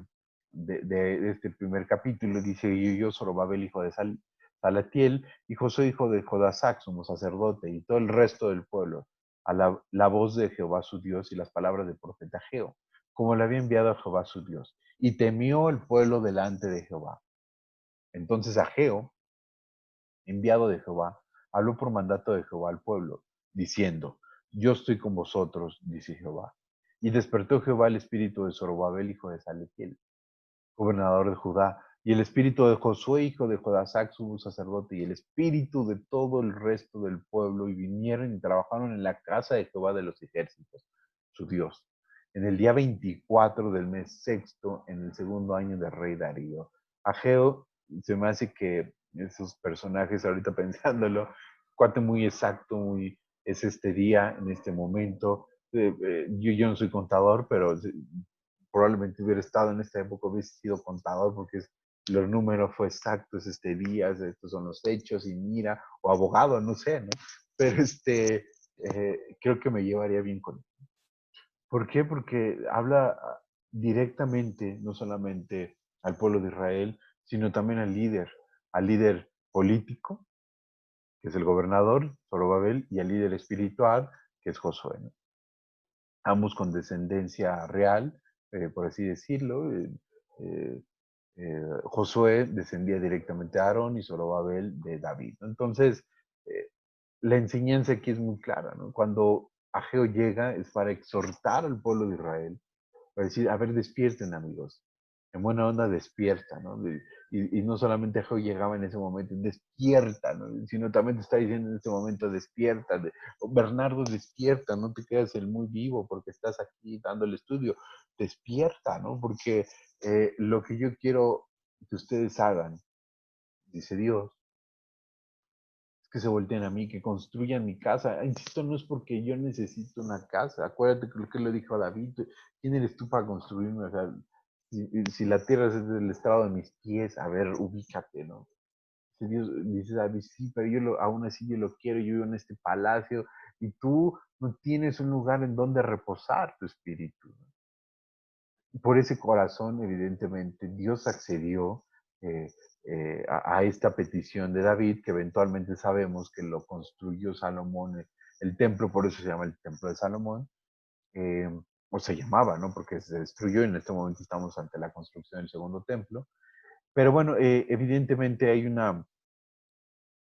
de este primer capítulo, dice, y yo, Zorobabel, hijo de Salatiel, y Josué, hijo de Jodasac, sumo sacerdote, y todo el resto del pueblo a la voz de Jehová su Dios y las palabras del profeta Ageo, como le había enviado a Jehová su Dios. Y temió el pueblo delante de Jehová. Entonces Ageo, enviado de Jehová, habló por mandato de Jehová al pueblo, diciendo, yo estoy con vosotros, dice Jehová. Y despertó Jehová el espíritu de Zorobabel, hijo de Saletiel, gobernador de Judá, y el espíritu de Josué, hijo de Jodasac, sumo sacerdote, y el espíritu de todo el resto del pueblo, y vinieron y trabajaron en la casa de Jehová de los ejércitos, su Dios, en el día 24 del mes sexto, en el segundo año del rey Darío. Ageo, se me hace que esos personajes, ahorita pensándolo, cuate muy exacto, es este día, en este momento. Yo no soy contador, pero probablemente hubiera estado en esta época, hubiese sido contador porque los números fue exactos este día, estos son los hechos y mira, o abogado, no sé, ¿no? Pero creo que me llevaría bien con él. ¿Por qué? Porque habla directamente, no solamente al pueblo de Israel, sino también al líder político, que es el gobernador, Zorobabel, y al líder espiritual, que es Josué, ¿no? Ambos con descendencia real, por así decirlo. Eh, Josué descendía directamente de Aarón y Zorobabel de David, ¿no? Entonces, eh, la enseñanza aquí es muy clara, ¿no? Cuando Ageo llega es para exhortar al pueblo de Israel, para decir, a ver, despierten amigos, en buena onda despierta, ¿no? Y no solamente Ageo llegaba en ese momento, despierta, ¿no? Sino también te está diciendo en este momento, despierta, Bernardo, despierta, no te quedas el muy vivo porque estás aquí dando el estudio, despierta, ¿no? Porque lo que yo quiero que ustedes hagan, dice Dios, es que se volteen a mí, que construyan mi casa. Insisto, no es porque yo necesito una casa. Acuérdate que lo que le dijo a David, ¿quién eres tú para construirme? O sea, si la tierra es del estrado de mis pies, a ver, ubícate, ¿no? Si Dios dice, David, sí, pero aún así yo lo quiero, yo vivo en este palacio y tú no tienes un lugar en donde reposar tu espíritu. Por ese corazón, evidentemente, Dios accedió a esta petición de David, que eventualmente sabemos que lo construyó Salomón, el templo, por eso se llama el templo de Salomón, eh, o se llamaba, ¿no? Porque se destruyó y en este momento estamos ante la construcción del segundo templo. Pero bueno, evidentemente hay una,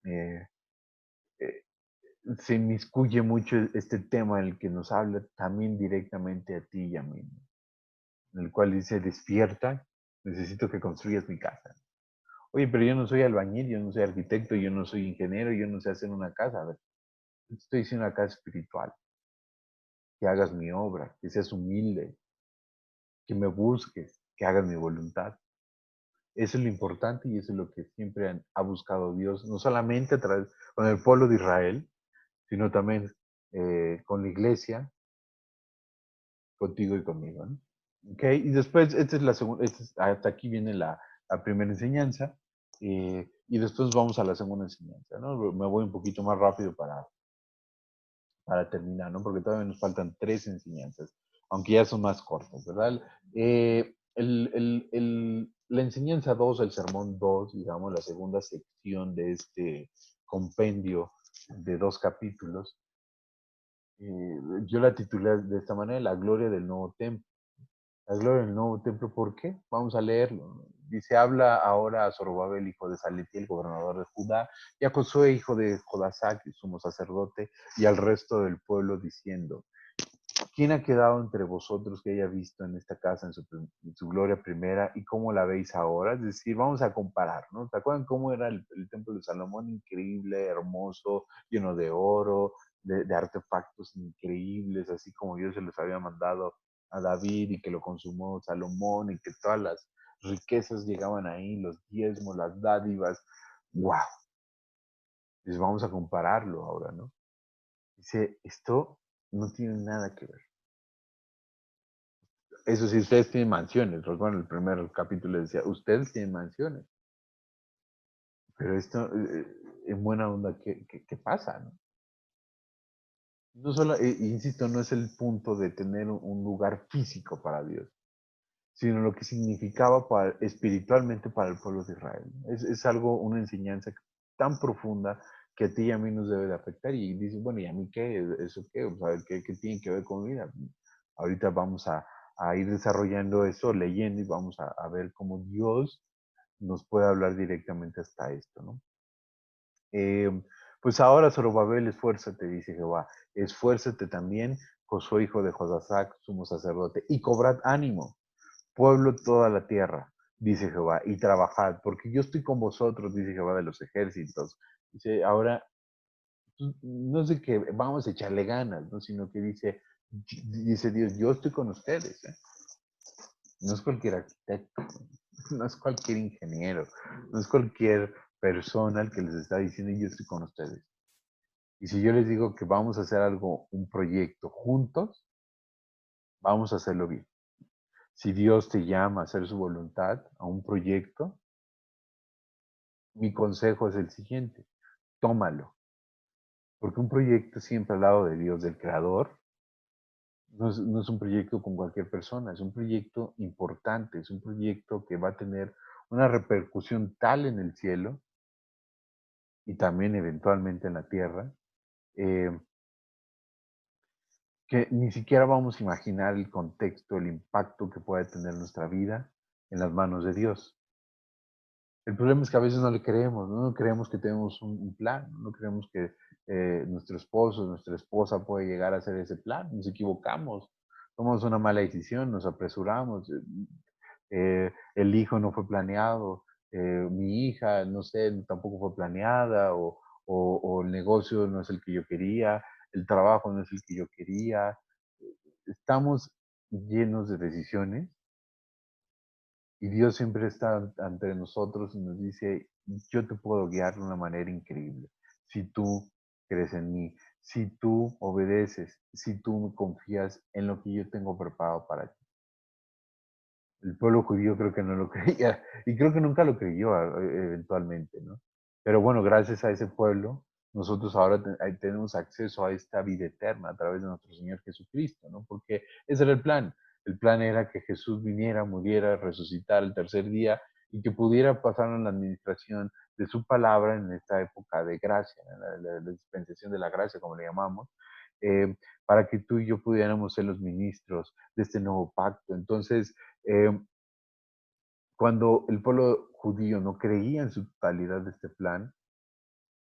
eh, eh, se inmiscuye mucho este tema en el que nos habla también directamente a ti y a mí, ¿no? En el cual dice, despierta, necesito que construyas mi casa. Oye, pero yo no soy albañil, yo no soy arquitecto, yo no soy ingeniero, yo no sé hacer una casa. A ver, estoy diciendo una casa espiritual, que hagas mi obra, que seas humilde, que me busques, que hagas mi voluntad. Eso es lo importante y eso es lo que siempre ha buscado Dios, no solamente a través con el pueblo de Israel, sino también con la iglesia, contigo y conmigo, ¿no? Ok, y después, esta es la segunda, hasta aquí viene la primera enseñanza, y después vamos a la segunda enseñanza, ¿no? Me voy un poquito más rápido para terminar, ¿no? Porque todavía nos faltan tres enseñanzas, aunque ya son más cortas, ¿verdad? La enseñanza 2, el sermón 2, digamos, la segunda sección de este compendio de 2 capítulos, yo la titulé de esta manera, La gloria del nuevo templo. La gloria del nuevo templo, ¿por qué? Vamos a leerlo. Dice, habla ahora a Zorobabel, hijo de Saletiel, gobernador de Judá, y a Josué, hijo de Jodasac, sumo sacerdote, y al resto del pueblo, diciendo, ¿quién ha quedado entre vosotros que haya visto en esta casa en su gloria primera y cómo la veis ahora? Es decir, vamos a comparar, ¿no? ¿Se acuerdan cómo era el templo de Salomón? Increíble, hermoso, lleno de oro, de artefactos increíbles, así como Dios se los había mandado a David y que lo consumó Salomón y que todas las riquezas llegaban ahí, los diezmos, las dádivas. ¡Wow! Pues vamos a compararlo ahora, ¿no? Dice, esto no tiene nada que ver. Eso sí, ustedes tienen mansiones. Recuerden, el primer capítulo decía, ustedes tienen mansiones. Pero esto, en buena onda, ¿qué pasa? ¿No? No solo, insisto, no es el punto de tener un lugar físico para Dios, sino lo que significaba espiritualmente para el pueblo de Israel. Es algo, una enseñanza tan profunda que a ti y a mí nos debe de afectar. Y dices, bueno, ¿y a mí qué? ¿Eso qué? O sea, ¿qué tiene que ver con mi vida? Ahorita vamos a ir desarrollando eso, leyendo y vamos a ver cómo Dios nos puede hablar directamente hasta esto, ¿no? Eh, pues ahora, Zorobabel, esfuérzate, dice Jehová, esfuérzate también, Josué, hijo de Josasac, sumo sacerdote, y cobrad ánimo, pueblo toda la tierra, dice Jehová, y trabajad, porque yo estoy con vosotros, dice Jehová de los ejércitos. Dice, ahora, no es de que vamos a echarle ganas, ¿no? Sino que dice Dios, yo estoy con ustedes, ¿eh? No es cualquier arquitecto, no es cualquier ingeniero, no es cualquier persona el que les está diciendo yo estoy con ustedes. Y si yo les digo que vamos a hacer algo, un proyecto juntos, vamos a hacerlo bien. Si Dios te llama a hacer su voluntad, a un proyecto, mi consejo es el siguiente, tómalo. Porque un proyecto siempre al lado de Dios, del Creador, no es un proyecto con cualquier persona, es un proyecto importante, es un proyecto que va a tener una repercusión tal en el cielo y también eventualmente en la tierra, eh, que ni siquiera vamos a imaginar el contexto, el impacto que puede tener nuestra vida en las manos de Dios. El problema es que a veces no le creemos, no creemos que tenemos un plan, no creemos que nuestro esposo, nuestra esposa puede llegar a hacer ese plan, nos equivocamos, tomamos una mala decisión, nos apresuramos, el hijo no fue planeado, mi hija, no sé, tampoco fue planeada, o el negocio no es el que yo quería, el trabajo no es el que yo quería. Estamos llenos de decisiones y Dios siempre está ante nosotros y nos dice, yo te puedo guiar de una manera increíble. Si tú crees en mí, si tú obedeces, si tú me confías en lo que yo tengo preparado para ti. El pueblo judío creo que no lo creía y creo que nunca lo creyó eventualmente, ¿no? Pero bueno, gracias a ese pueblo, nosotros ahora ahí tenemos acceso a esta vida eterna a través de nuestro Señor Jesucristo, ¿no? Porque ese era el plan. El plan era que Jesús viniera, muriera, resucitara el tercer día y que pudiera pasar en la administración de su palabra en esta época de gracia, en la dispensación de la gracia, como le llamamos, eh, para que tú y yo pudiéramos ser los ministros de este nuevo pacto. Entonces, eh, cuando el pueblo judío no creía en su totalidad de este plan,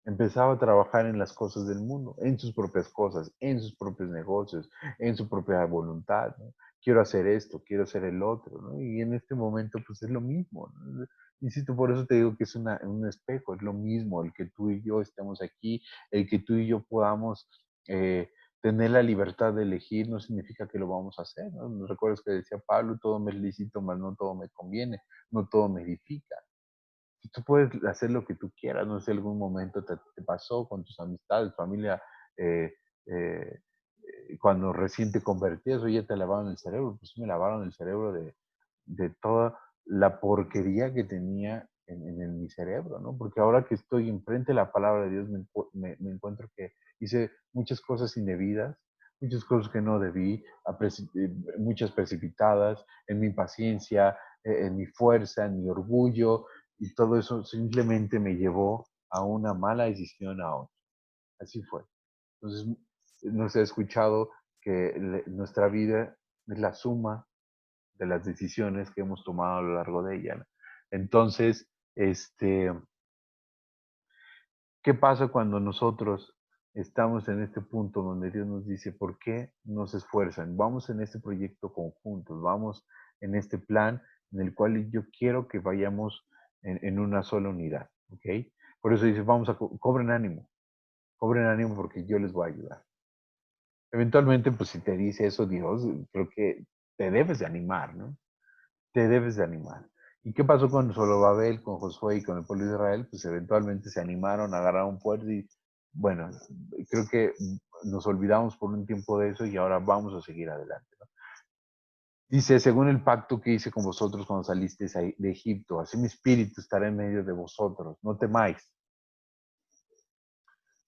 empezaba a trabajar en las cosas del mundo, en sus propias cosas, en sus propios negocios, en su propia voluntad, ¿no? Quiero hacer esto, quiero hacer el otro, ¿no? Y en este momento, pues es lo mismo, ¿no? Insisto, por eso te digo que es un espejo, es lo mismo, el que tú y yo estemos aquí, el que tú y yo podamos tener la libertad de elegir, no significa que lo vamos a hacer, ¿no? ¿No recuerdas que decía Pablo, todo me es lícito, mas no todo me conviene, no todo me edifica? Tú puedes hacer lo que tú quieras, no sé si algún momento te pasó con tus amistades, familia, eh, eh, cuando recién te convertías, oye, te lavaron el cerebro, pues sí me lavaron el cerebro de toda la porquería que tenía en mi cerebro, ¿no? Porque ahora que estoy enfrente de la palabra de Dios, me encuentro que hice muchas cosas indebidas, muchas cosas que no debí, muchas precipitadas, en mi impaciencia, en mi fuerza, en mi orgullo, y todo eso simplemente me llevó a una mala decisión a otra. Así fue. Entonces, nos he escuchado que nuestra vida es la suma de las decisiones que hemos tomado a lo largo de ella, ¿no? Entonces, ¿qué pasa cuando nosotros estamos en este punto donde Dios nos dice, ¿por qué no se esfuerzan? Vamos en este proyecto conjuntos, vamos en este plan en el cual yo quiero que vayamos en una sola unidad, ¿ok? Por eso dice, vamos a, cobren ánimo porque yo les voy a ayudar. Eventualmente, pues si te dice eso Dios, creo que te debes de animar, ¿no? Te debes de animar. ¿Y qué pasó con Zorobabel, con Josué y con el pueblo de Israel? Pues eventualmente se animaron, agarraron fuerza y bueno, creo que nos olvidamos por un tiempo de eso y ahora vamos a seguir adelante, ¿no? Dice, según el pacto que hice con vosotros cuando salisteis de Egipto, así mi espíritu estará en medio de vosotros, no temáis,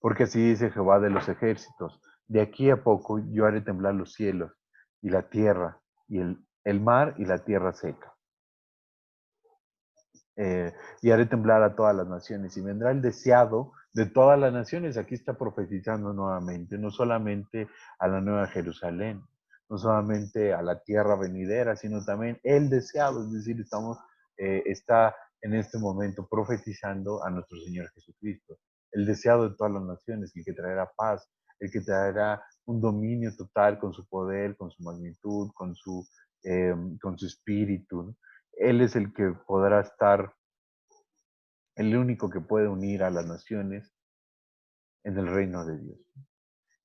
porque así dice Jehová de los ejércitos, de aquí a poco yo haré temblar los cielos y la tierra, y el mar y la tierra seca. Y haré temblar a todas las naciones, y vendrá el deseado de todas las naciones. Aquí está profetizando nuevamente, no solamente a la Nueva Jerusalén, no solamente a la tierra venidera, sino también el deseado, es decir, está en este momento profetizando a nuestro Señor Jesucristo, el deseado de todas las naciones, el que traerá paz, el que traerá un dominio total con su poder, con su magnitud, con su espíritu, ¿no? Él es el que podrá estar, el único que puede unir a las naciones en el reino de Dios.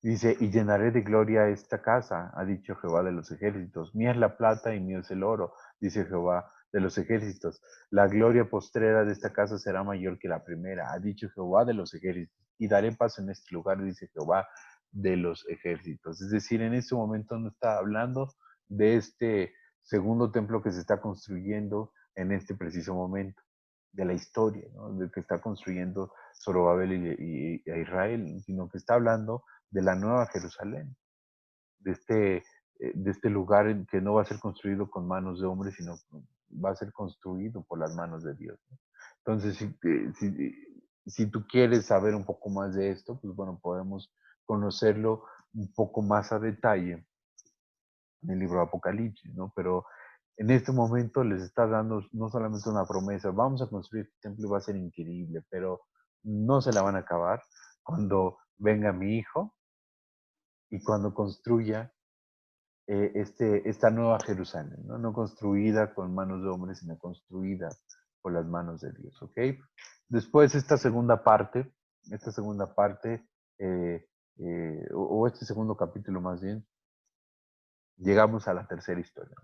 Dice, y llenaré de gloria esta casa, ha dicho Jehová de los ejércitos. Mía es la plata y mío es el oro, dice Jehová de los ejércitos. La gloria postrera de esta casa será mayor que la primera, ha dicho Jehová de los ejércitos. Y daré paz en este lugar, dice Jehová de los ejércitos. Es decir, en este momento no está hablando de este segundo templo que se está construyendo en este preciso momento de la historia, ¿no? De que está construyendo Zorobabel y a Israel, sino que está hablando de la Nueva Jerusalén, de este lugar en que no va a ser construido con manos de hombres, sino va a ser construido por las manos de Dios, ¿no? Entonces, si tú quieres saber un poco más de esto, pues bueno, podemos conocerlo un poco más a detalle en el libro de Apocalipsis, ¿no? Pero en este momento les está dando no solamente una promesa, vamos a construir este templo y va a ser increíble, pero no se la van a acabar cuando venga mi hijo y cuando construya esta nueva Jerusalén, ¿no? No construida con manos de hombres, sino construida por las manos de Dios, ¿ok? Después esta segunda parte, o este segundo capítulo más bien, llegamos a la tercera historia.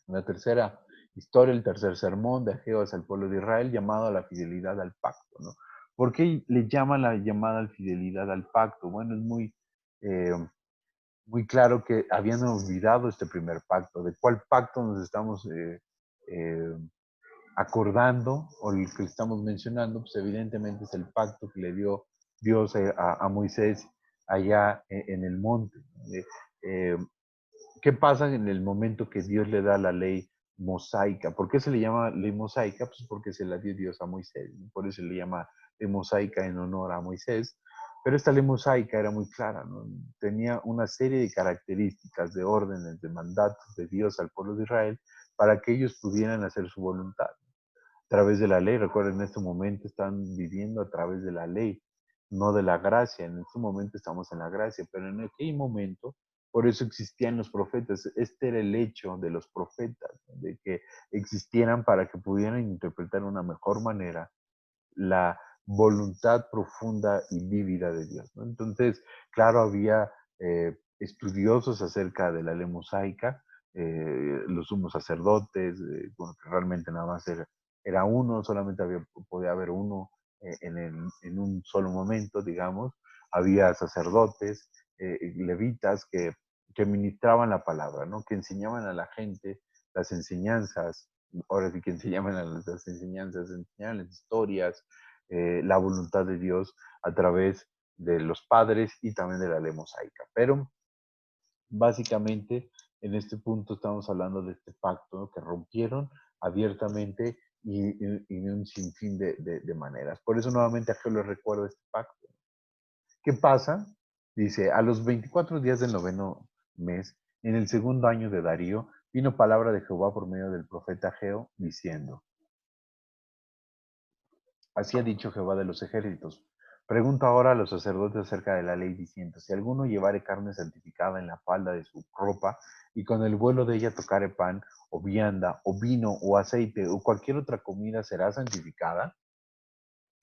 La tercera historia, el tercer sermón de Ageo al pueblo de Israel, llamado a la fidelidad al pacto, ¿no? ¿Por qué le llama la llamada a la fidelidad al pacto? Bueno, es muy, eh, muy claro que habían olvidado este primer pacto. ¿De cuál pacto nos estamos eh, acordando o el que estamos mencionando? Pues evidentemente es el pacto que le dio Dios a Moisés allá en el monte. Eh, ¿Qué pasa en el momento que Dios le da la ley mosaica? ¿Por qué se le llama ley mosaica? Pues porque se la dio Dios a Moisés, ¿no? Por eso se le llama ley mosaica en honor a Moisés. Pero esta ley mosaica era muy clara, ¿no? Tenía una serie de características, de órdenes, de mandatos de Dios al pueblo de Israel para que ellos pudieran hacer su voluntad a través de la ley. Recuerden, en este momento están viviendo a través de la ley, no de la gracia. En este momento estamos en la gracia, pero en aquel momento, por eso existían los profetas. Este era el hecho de los profetas, ¿no? De que existieran para que pudieran interpretar de una mejor manera la voluntad profunda y vívida de Dios, ¿no? Entonces, claro, había estudiosos acerca de la ley mosaica, los sumos sacerdotes, bueno, que realmente nada más era uno, solamente podía haber uno en un solo momento, digamos. Había sacerdotes, levitas que ministraban la palabra, ¿no? Que enseñaban a la gente las enseñanzas, ahora sí que enseñaban a las enseñanzas, enseñaban las historias, la voluntad de Dios a través de los padres y también de la ley mosaica. Pero básicamente en este punto estamos hablando de este pacto, ¿no? Que rompieron abiertamente y de un sinfín de maneras. Por eso nuevamente a Jehová le recuerda este pacto. ¿Qué pasa? Dice, a los 24 días del noveno mes, en el segundo año de Darío, vino palabra de Jehová por medio del profeta Ageo, diciendo, así ha dicho Jehová de los ejércitos. Pregunto ahora a los sacerdotes acerca de la ley, diciendo, si alguno llevare carne santificada en la falda de su ropa, y con el vuelo de ella tocare pan, o vianda, o vino, o aceite, o cualquier otra comida, ¿será santificada?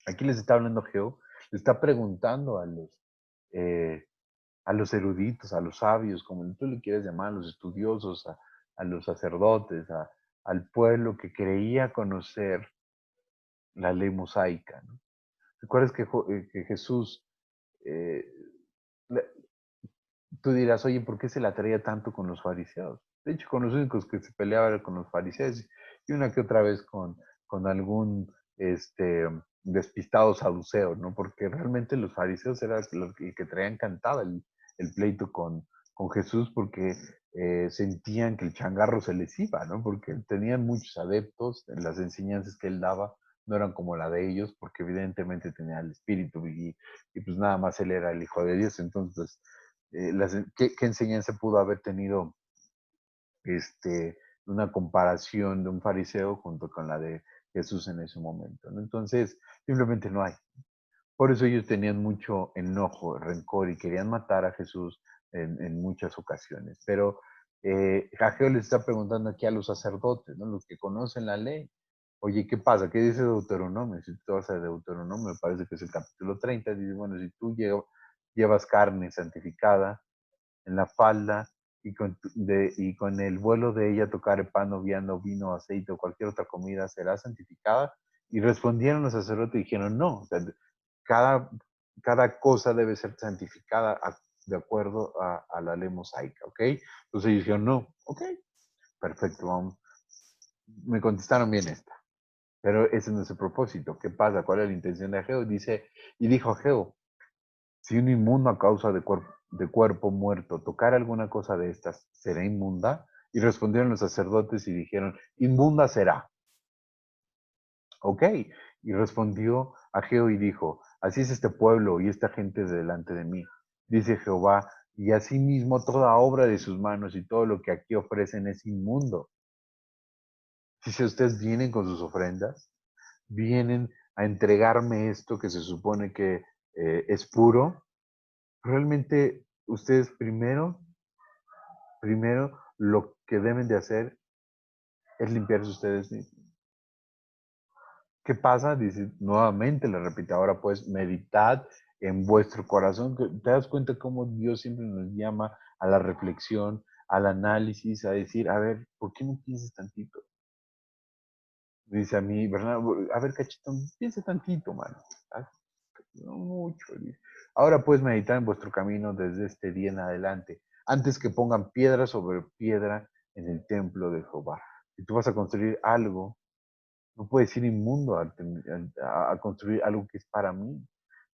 Aquí les está hablando Jehová, le está preguntando eh, a los eruditos, a los sabios, como tú le quieras llamar, a los estudiosos, a los sacerdotes, al pueblo que creía conocer la ley mosaica, ¿no? ¿Recuerdas que Jesús, eh, tú dirás, oye, ¿por qué se la traía tanto con los fariseos? De hecho, con los únicos que se peleaba era con los fariseos y una que otra vez con algún despistado saduceo, ¿no? Porque realmente los fariseos eran los que traían cantada el pleito con Jesús porque sentían que el changarro se les iba, ¿no? Porque tenían muchos adeptos, las enseñanzas que él daba no eran como la de ellos, porque evidentemente tenía el espíritu y pues nada más él era el hijo de Dios. Entonces ¿qué enseñanza pudo haber tenido una comparación de un fariseo junto con la de Jesús en ese momento, ¿no? Entonces, simplemente no hay. Por eso ellos tenían mucho enojo, rencor y querían matar a Jesús en muchas ocasiones. Pero Ageo les está preguntando aquí a los sacerdotes, ¿no? Los que conocen la ley. Oye, ¿qué pasa? ¿Qué dice Deuteronomio? Si tú vas a Deuteronomio, me parece que es el capítulo 30, dice, bueno, si tú llevas carne santificada en la falda y con el vuelo de ella tocar pan o viando, vino, aceite o cualquier otra comida será santificada. Y respondieron los sacerdotes y dijeron, no, o sea, cada, cada cosa debe ser santificada de acuerdo a la ley mosaica, ¿ok? Entonces ellos dijeron, no, ok, perfecto, vamos. Me contestaron bien esta. Pero ese no es el propósito. ¿Qué pasa? ¿Cuál es la intención de Ageo? Dice, y dijo Ageo, si un inmundo a causa de cuerpo muerto tocar alguna cosa de estas, ¿será inmunda? Y respondieron los sacerdotes y dijeron, inmunda será. Ok. Y respondió Ageo y dijo, así es este pueblo y esta gente delante de mí. Dice Jehová, y asimismo toda obra de sus manos y todo lo que aquí ofrecen es inmundo. Si ustedes vienen con sus ofrendas, vienen a entregarme esto que se supone que es puro, realmente ustedes primero lo que deben de hacer es limpiarse ustedes mismos. ¿Qué pasa? Dice nuevamente, le repite, ahora pues meditad en vuestro corazón. ¿Te das cuenta cómo Dios siempre nos llama a la reflexión, al análisis, a decir, a ver, ¿por qué no piensas tantito? Dice a mí, ¿verdad? A ver, cachetón, piensa tantito, mano. No mucho. Dice. Ahora pues meditar en vuestro camino desde este día en adelante. antes que pongan piedra sobre piedra en el templo de Jehová. Si tú vas a construir algo, no puedes ir inmundo a construir algo que es para mí.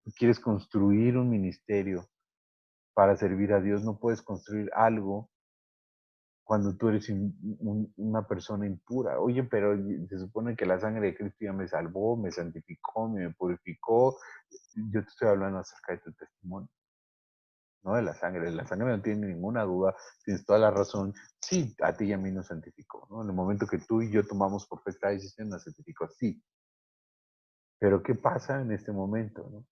Tú quieres construir un ministerio para servir a Dios, no puedes construir algo cuando tú eres una persona impura. Oye, pero se supone que la sangre de Cristo ya me salvó, me santificó, me purificó. Yo te estoy hablando acerca de tu testimonio, no de la sangre. La sangre no tiene ninguna duda, tienes toda la razón. Sí, a ti y a mí nos santificó, ¿no? En el momento que tú y yo tomamos por fe esta decisión, nos santificó, sí. Pero ¿qué pasa en este momento, no?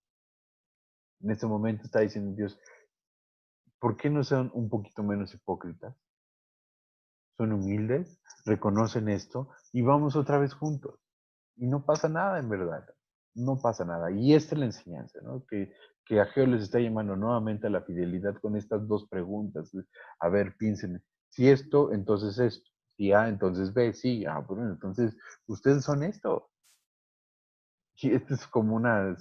En este momento está diciendo Dios, ¿por qué no son un poquito menos hipócritas? Son humildes, reconocen esto y vamos otra vez juntos. Y no pasa nada en verdad, no pasa nada. Y esta es la enseñanza, ¿no? Que Ageo les está llamando nuevamente a la fidelidad con estas dos preguntas. A ver, piensen, si esto, entonces esto. Si A, entonces B, sí, bueno, entonces ustedes son esto. Sí, esto es como no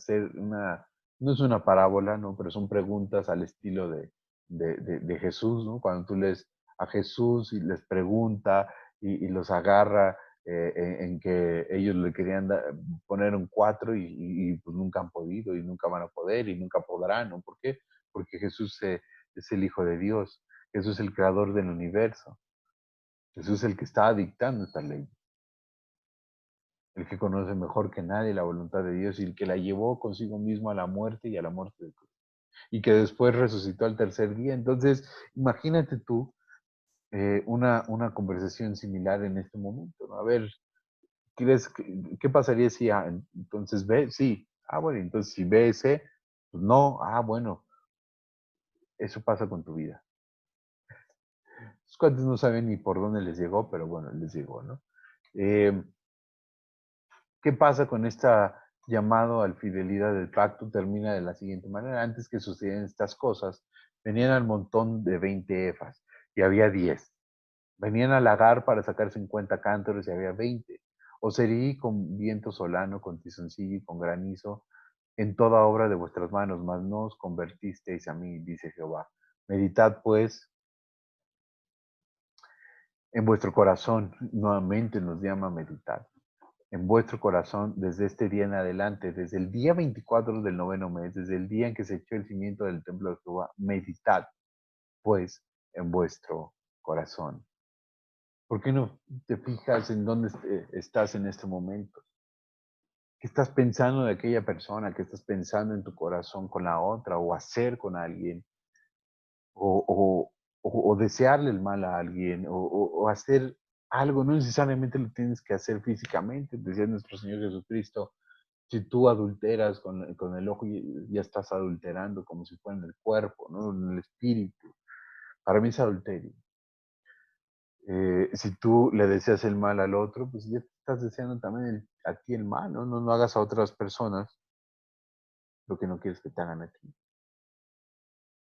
es una parábola, ¿no? Pero son preguntas al estilo de Jesús, ¿no? Cuando tú lees a Jesús y les pregunta y los agarra en que ellos le querían poner un cuatro y, pues nunca han podido y nunca van a poder y nunca podrán, ¿no? ¿Por qué? Porque Jesús es el Hijo de Dios, Jesús es el creador del universo, Jesús es el que está dictando esta ley, el que conoce mejor que nadie la voluntad de Dios y el que la llevó consigo mismo a la muerte y a la muerte de cruz. Y que después resucitó al tercer día. Entonces, imagínate tú una conversación similar en este momento, ¿no? A ver, ¿qué pasaría si A? Entonces B, sí. Bueno, entonces si B es C, pues no. Bueno, eso pasa con tu vida. Los cuates no saben ni por dónde les llegó, pero bueno, les llegó, ¿no? Eh, ¿Qué pasa con esta llamado al fidelidad del pacto? Termina de la siguiente manera. Antes que sucedieran estas cosas, venían al montón de 20 efas y había 10. Venían al lagar para sacar 50 cántaros y había 20. Os herí con viento solano, con tizoncillo y con granizo en toda obra de vuestras manos, mas no os convertisteis a mí, dice Jehová. Meditad pues en vuestro corazón, nuevamente nos llama a meditar en vuestro corazón desde este día en adelante, desde el día 24 del noveno mes, desde el día en que se echó el cimiento del templo de Jehová, meditad pues en vuestro corazón. ¿Por qué no te fijas en dónde estás en este momento? ¿Qué estás pensando de aquella persona? ¿Qué estás pensando en tu corazón con la otra o hacer con alguien? O, o desearle el mal a alguien o hacer algo, no necesariamente lo tienes que hacer físicamente, decía nuestro Señor Jesucristo, si tú adulteras con el ojo, ya estás adulterando como si fuera en el cuerpo, ¿no? En el espíritu. Para mí es adulterio. Si tú le deseas el mal al otro, pues ya te estás deseando también a ti el mal, ¿no? No hagas a otras personas lo que no quieres que te hagan a ti.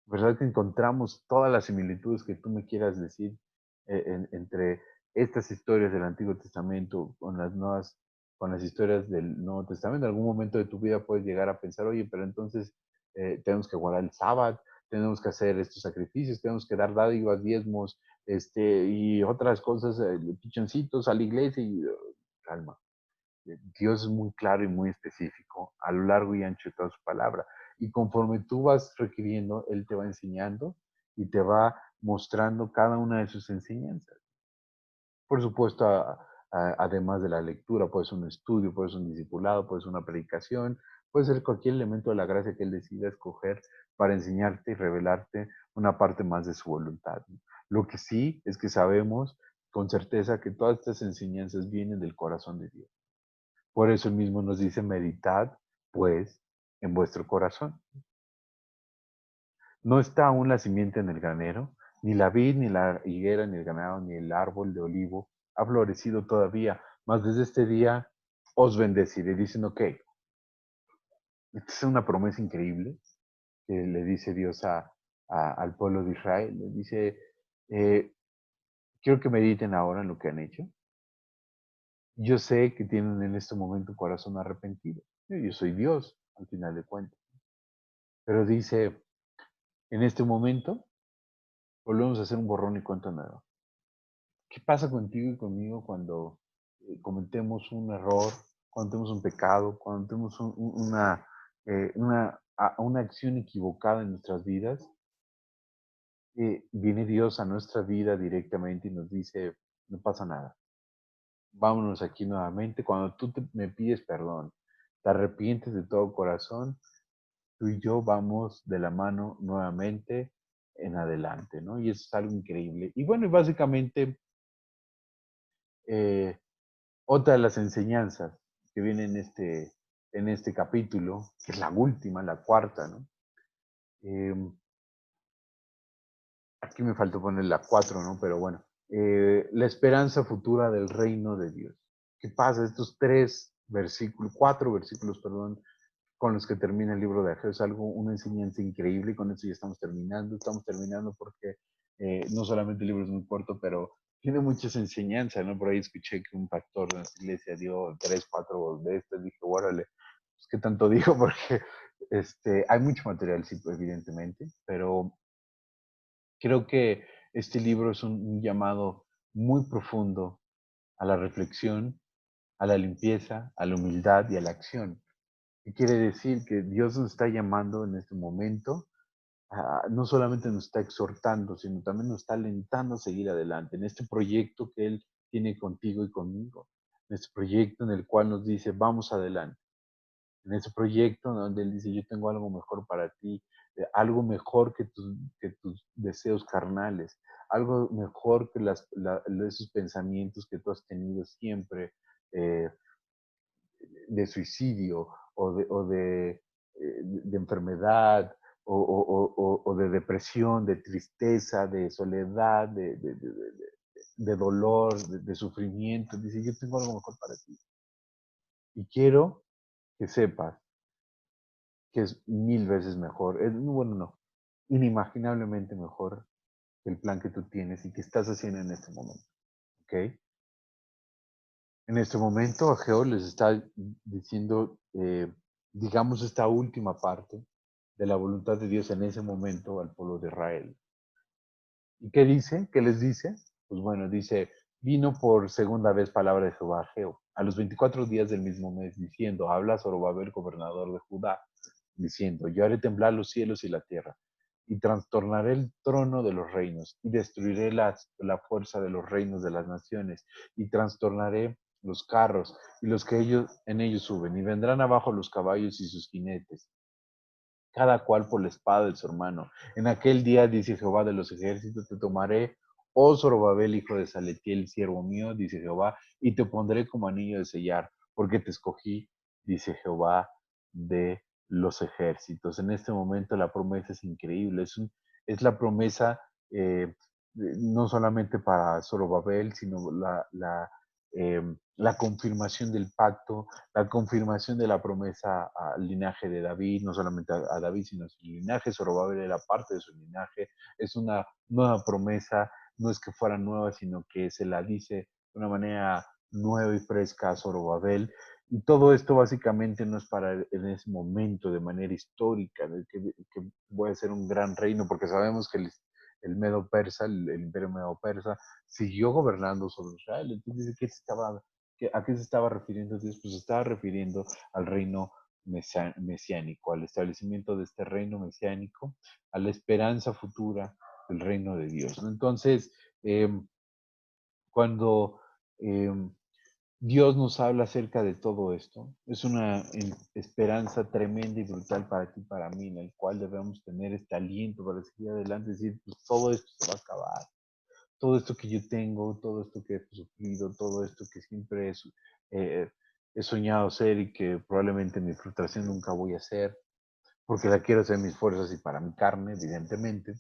¿Verdad que encontramos todas las similitudes que tú me quieras decir entre estas historias del Antiguo Testamento con las historias del Nuevo Testamento? En algún momento de tu vida puedes llegar a pensar, oye, pero entonces tenemos que guardar el sábado, tenemos que hacer estos sacrificios, tenemos que dar dádivas, diezmos, y otras cosas, pichoncitos a la iglesia y calma. Dios es muy claro y muy específico a lo largo y ancho de toda su palabra. Y conforme tú vas requiriendo, Él te va enseñando y te va mostrando cada una de sus enseñanzas. Por supuesto, además de la lectura, puede ser un estudio, puede ser un discipulado, puede ser una predicación, puede ser cualquier elemento de la gracia que Él decida escoger para enseñarte y revelarte una parte más de su voluntad. Lo que sí es que sabemos con certeza que todas estas enseñanzas vienen del corazón de Dios. Por eso él mismo nos dice, meditad, pues, en vuestro corazón. No está aún la simiente en el granero, ni la vid, ni la higuera, ni el ganado, ni el árbol de olivo ha florecido todavía, mas desde este día os bendeciré. Dicen, ok, esta es una promesa increíble que le dice Dios al pueblo de Israel. Le dice, eh, quiero que mediten ahora en lo que han hecho. Yo sé que tienen en este momento un corazón arrepentido. Yo soy Dios, al final de cuentas. Pero dice, en este momento volvemos a hacer un borrón y cuenta nueva. ¿Qué pasa contigo y conmigo cuando cometemos un error, cuando tenemos un pecado, cuando tenemos una acción equivocada en nuestras vidas? Viene Dios a nuestra vida directamente y nos dice, no pasa nada, vámonos aquí nuevamente. Cuando me pides perdón, te arrepientes de todo corazón, tú y yo vamos de la mano nuevamente en adelante, ¿no? Y eso es algo increíble. Y bueno, y básicamente, eh, otra de las enseñanzas que viene en este capítulo, que es la última, la cuarta, ¿no? Em, Aquí me faltó poner la 4, ¿no? Pero bueno, la esperanza futura del reino de Dios. ¿Qué pasa? Estos 4 versículos, perdón, con los que termina el libro de Ageo es algo, una enseñanza increíble y con eso ya estamos terminando. Estamos terminando porque no solamente el libro es muy corto, pero tiene muchas enseñanzas, ¿no? Por ahí escuché que un pastor de nuestra iglesia dio 3, 4 de estas. Dije, órale, pues, ¿qué tanto dijo? Porque hay mucho material, sí, pues, evidentemente, pero creo que este libro es un llamado muy profundo a la reflexión, a la limpieza, a la humildad y a la acción. ¿Qué quiere decir? Que Dios nos está llamando en este momento, no solamente nos está exhortando, sino también nos está alentando a seguir adelante en este proyecto que Él tiene contigo y conmigo, en este proyecto en el cual nos dice, vamos adelante, en ese proyecto donde Él dice, yo tengo algo mejor para ti, algo mejor que tus deseos carnales, algo mejor que esos pensamientos que tú has tenido siempre, eh, de suicidio o de enfermedad o de depresión, de tristeza, de soledad, de dolor, de sufrimiento. Dice, yo tengo algo mejor para ti. Y quiero que sepas que es 1000 veces mejor, bueno, no, inimaginablemente mejor que el plan que tú tienes y que estás haciendo en este momento. ¿Ok? En este momento, Ageo les está diciendo, digamos, esta última parte de la voluntad de Dios en ese momento al pueblo de Israel. ¿Y qué dice? ¿Qué les dice? Pues bueno, dice, vino por segunda vez palabra de Jehová a Ageo, a los 24 días del mismo mes, diciendo, habla Zorobabel, gobernador de Judá, diciendo, yo haré temblar los cielos y la tierra, y trastornaré el trono de los reinos, y destruiré la fuerza de los reinos de las naciones, y trastornaré los carros y los que en ellos suben, y vendrán abajo los caballos y sus jinetes, cada cual por la espada de su hermano. En aquel día, dice Jehová de los ejércitos, te tomaré, oh Zorobabel, hijo de Saletiel, siervo mío, dice Jehová, y te pondré como anillo de sellar, porque te escogí, dice Jehová de los ejércitos. En este momento la promesa es increíble, es la promesa no solamente para Zorobabel, sino la confirmación del pacto, la confirmación de la promesa al linaje de David, no solamente a David, sino a su linaje. Zorobabel era parte de su linaje, es una nueva promesa, no es que fuera nueva, sino que se la dice de una manera nueva y fresca a Zorobabel. Y todo esto básicamente no es para en ese momento, de manera histórica, de que voy a ser un gran reino, porque sabemos que el Medo Persa, el imperio Medo Persa, siguió gobernando sobre Israel. Entonces, ¿a qué se estaba refiriendo Dios? Pues se estaba refiriendo al reino mesiánico, al establecimiento de este reino mesiánico, a la esperanza futura del reino de Dios. Entonces, eh, cuando eh, Dios nos habla acerca de todo esto, es una esperanza tremenda y brutal para ti y para mí, en el cual debemos tener este aliento para seguir adelante, decir, pues todo esto se va a acabar, todo esto que yo tengo, todo esto que he sufrido, todo esto que siempre eh, he soñado ser y que probablemente mi frustración nunca voy a hacer, porque la quiero hacer mis fuerzas y para mi carne, evidentemente,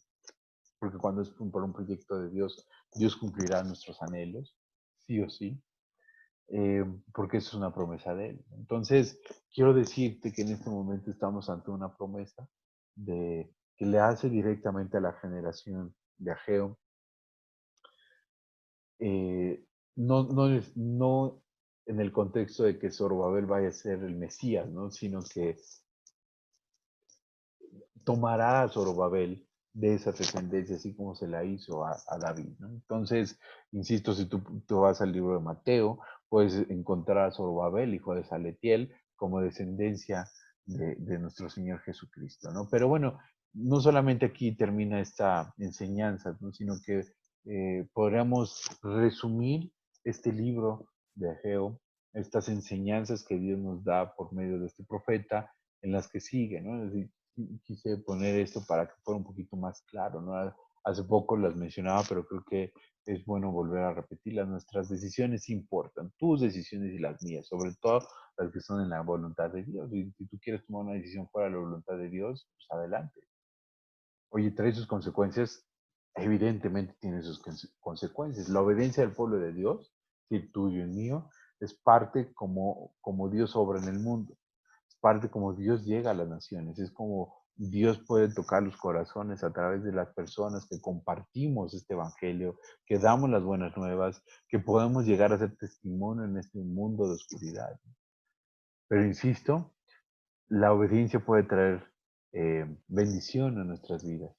porque cuando es por un proyecto de Dios, Dios cumplirá nuestros anhelos, sí o sí, porque eso es una promesa de Él. Entonces, quiero decirte que en este momento estamos ante una promesa que le hace directamente a la generación de Ageo, no en el contexto de que Zorobabel vaya a ser el Mesías, ¿no? Sino que tomará a Zorobabel de esa descendencia, así como se la hizo a David, ¿no? Entonces, insisto, si tú vas al libro de Mateo, puedes encontrar a Zorobabel, hijo de Saletiel, como descendencia de nuestro Señor Jesucristo, ¿no? Pero bueno, no solamente aquí termina esta enseñanza, ¿no? Sino que podríamos resumir este libro de Ageo, estas enseñanzas que Dios nos da por medio de este profeta, en las que sigue, ¿no? Es decir, quise poner esto para que fuera un poquito más claro, ¿no? Hace poco las mencionaba, pero creo que es bueno volver a repetirlas. Nuestras decisiones importan, tus decisiones y las mías, sobre todo las que son en la voluntad de Dios. Y si tú quieres tomar una decisión fuera de la voluntad de Dios, pues adelante. Oye, trae sus consecuencias, evidentemente tiene sus consecuencias. La obediencia del pueblo de Dios, que tuyo y mío, es parte como Dios obra en el mundo, es parte como Dios llega a las naciones, es como Dios puede tocar los corazones a través de las personas que compartimos este evangelio, que damos las buenas nuevas, que podemos llegar a ser testimonio en este mundo de oscuridad. Pero insisto, la obediencia puede traer bendición a nuestras vidas.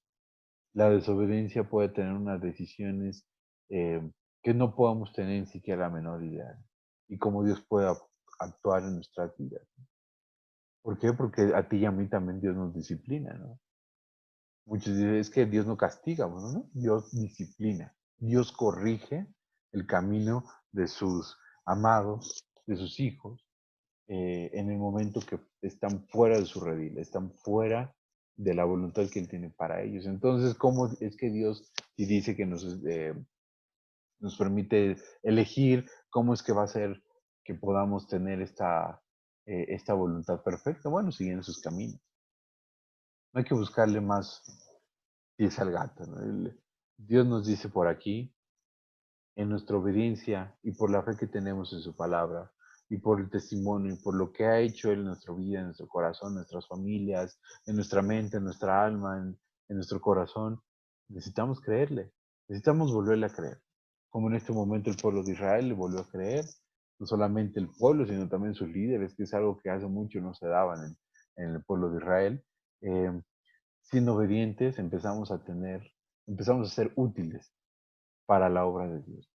La desobediencia puede tener unas decisiones eh, que no podamos tener ni siquiera la menor idea. Y cómo Dios puede actuar en nuestras vidas. ¿Por qué? Porque a ti y a mí también Dios nos disciplina, ¿no? Muchos dicen, es que Dios no castiga, bueno, ¿no? Dios disciplina. Dios corrige el camino de sus amados, de sus hijos, en el momento que están fuera de su redil, están fuera de la voluntad que Él tiene para ellos. Entonces, ¿cómo es que Dios, si dice que nos permite elegir, cómo es que va a ser que podamos tener esta voluntad perfecta? Bueno, siguiendo sus caminos. No hay que buscarle más pies al gato, ¿no? Dios nos dice por aquí, en nuestra obediencia y por la fe que tenemos en su palabra y por el testimonio y por lo que ha hecho Él en nuestra vida, en nuestro corazón, en nuestras familias, en nuestra mente, en nuestra alma, en nuestro corazón, necesitamos creerle, necesitamos volverle a creer. Como en este momento el pueblo de Israel le volvió a creer, no solamente el pueblo, sino también sus líderes, que es algo que hace mucho no se daban en el pueblo de Israel. Eh, Siendo obedientes, empezamos a ser útiles para la obra de Dios.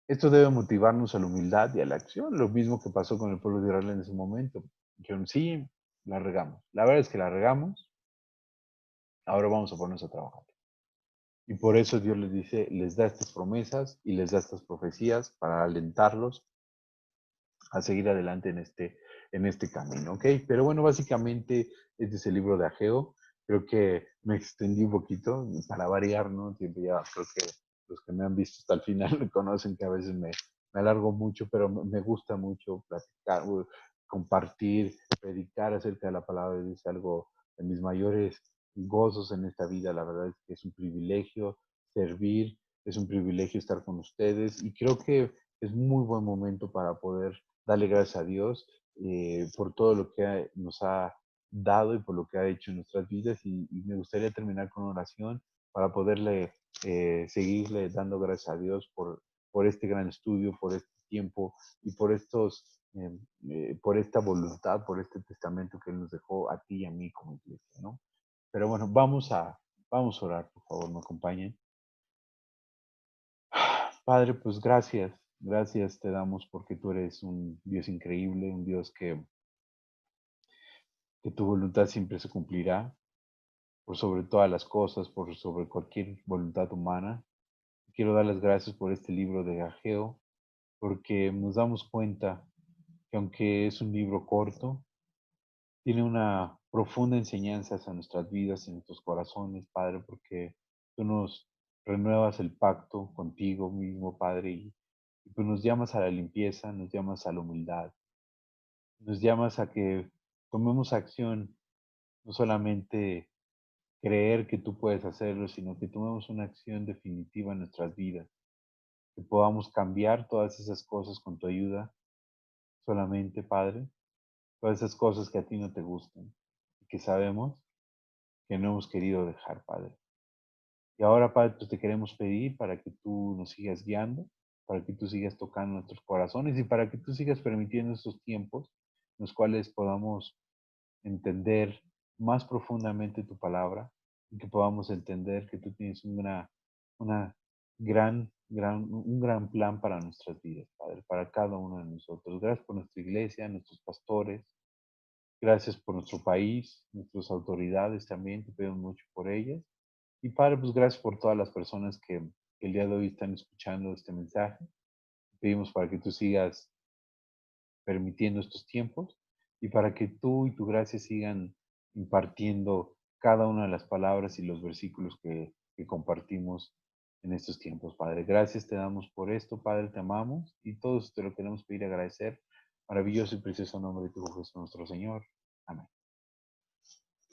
Esto debe motivarnos a la humildad y a la acción, lo mismo que pasó con el pueblo de Israel en ese momento. Dijeron, sí, la regamos. La verdad es que la regamos, ahora vamos a ponernos a trabajar. Y por eso Dios les dice, les da estas promesas y les da estas profecías para alentarlos a seguir adelante en este camino, ¿ok? Pero bueno, básicamente este es el libro de Ageo. Creo que me extendí un poquito para variar, ¿no? Siempre ya creo que los que me han visto hasta el final me conocen que a veces me alargo mucho, pero me gusta mucho platicar, compartir, predicar acerca de la palabra de Dios, es algo de mis mayores gozos en esta vida. La verdad es que es un privilegio servir, es un privilegio estar con ustedes y creo que es muy buen momento para poder darle gracias a Dios por todo lo que nos ha dado y por lo que ha hecho en nuestras vidas. Y me gustaría terminar con una oración para poderle seguirle dando gracias a Dios por este gran estudio, por este tiempo y por esta voluntad, por este testamento que Él nos dejó a ti y a mí como iglesia, ¿no? Pero bueno, vamos a orar, por favor, me acompañen. Padre, pues gracias te damos porque tú eres un Dios increíble, un Dios que tu voluntad siempre se cumplirá, por sobre todas las cosas, por sobre cualquier voluntad humana. Quiero dar las gracias por este libro de Ageo, porque nos damos cuenta que aunque es un libro corto, tiene una profunda enseñanza hacia nuestras vidas y nuestros corazones, Padre, porque tú nos renuevas el pacto contigo mismo, Padre, y tú nos llamas a la limpieza, nos llamas a la humildad, nos llamas a que tomemos acción, no solamente creer que tú puedes hacerlo, sino que tomemos una acción definitiva en nuestras vidas, que podamos cambiar todas esas cosas con tu ayuda, solamente, Padre, todas esas cosas que a ti no te gustan y que sabemos que no hemos querido dejar, Padre. Y ahora, Padre, pues te queremos pedir para que tú nos sigas guiando, para que tú sigas tocando nuestros corazones y para que tú sigas permitiendo estos tiempos en los cuales podamos entender más profundamente tu palabra, y que podamos entender que tú tienes una un gran plan para nuestras vidas, Padre, para cada uno de nosotros. Gracias por nuestra iglesia, nuestros pastores, gracias por nuestro país, nuestras autoridades también, te pedimos mucho por ellas. Y Padre, pues gracias por todas las personas que el día de hoy están escuchando este mensaje. Pedimos para que tú sigas permitiendo estos tiempos y para que tú y tu gracia sigan impartiendo cada una de las palabras y los versículos que compartimos en estos tiempos, Padre. Gracias te damos por esto, Padre, te amamos y todos te lo queremos pedir y agradecer. Maravilloso y precioso nombre de tu Hijo Jesús, nuestro Señor. Amén.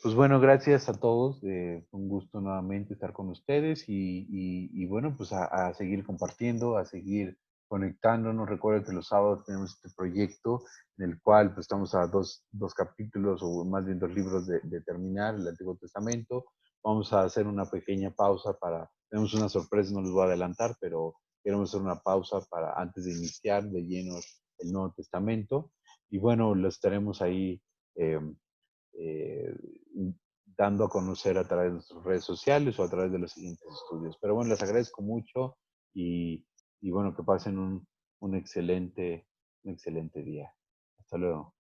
Pues bueno, gracias a todos. Un gusto nuevamente estar con ustedes y bueno, pues a seguir compartiendo, a seguir conectándonos. Recuerden que los sábados tenemos este proyecto en el cual pues, estamos a dos capítulos o más bien dos libros de terminar el Antiguo Testamento. Vamos a hacer una pequeña pausa tenemos una sorpresa, no les voy a adelantar, pero queremos hacer una pausa para antes de iniciar de lleno el Nuevo Testamento. Y bueno, lo estaremos ahí. eh, eh, dando a conocer a través de nuestras redes sociales o a través de los siguientes estudios. Pero bueno, les agradezco mucho y bueno, que pasen un excelente día. Hasta luego.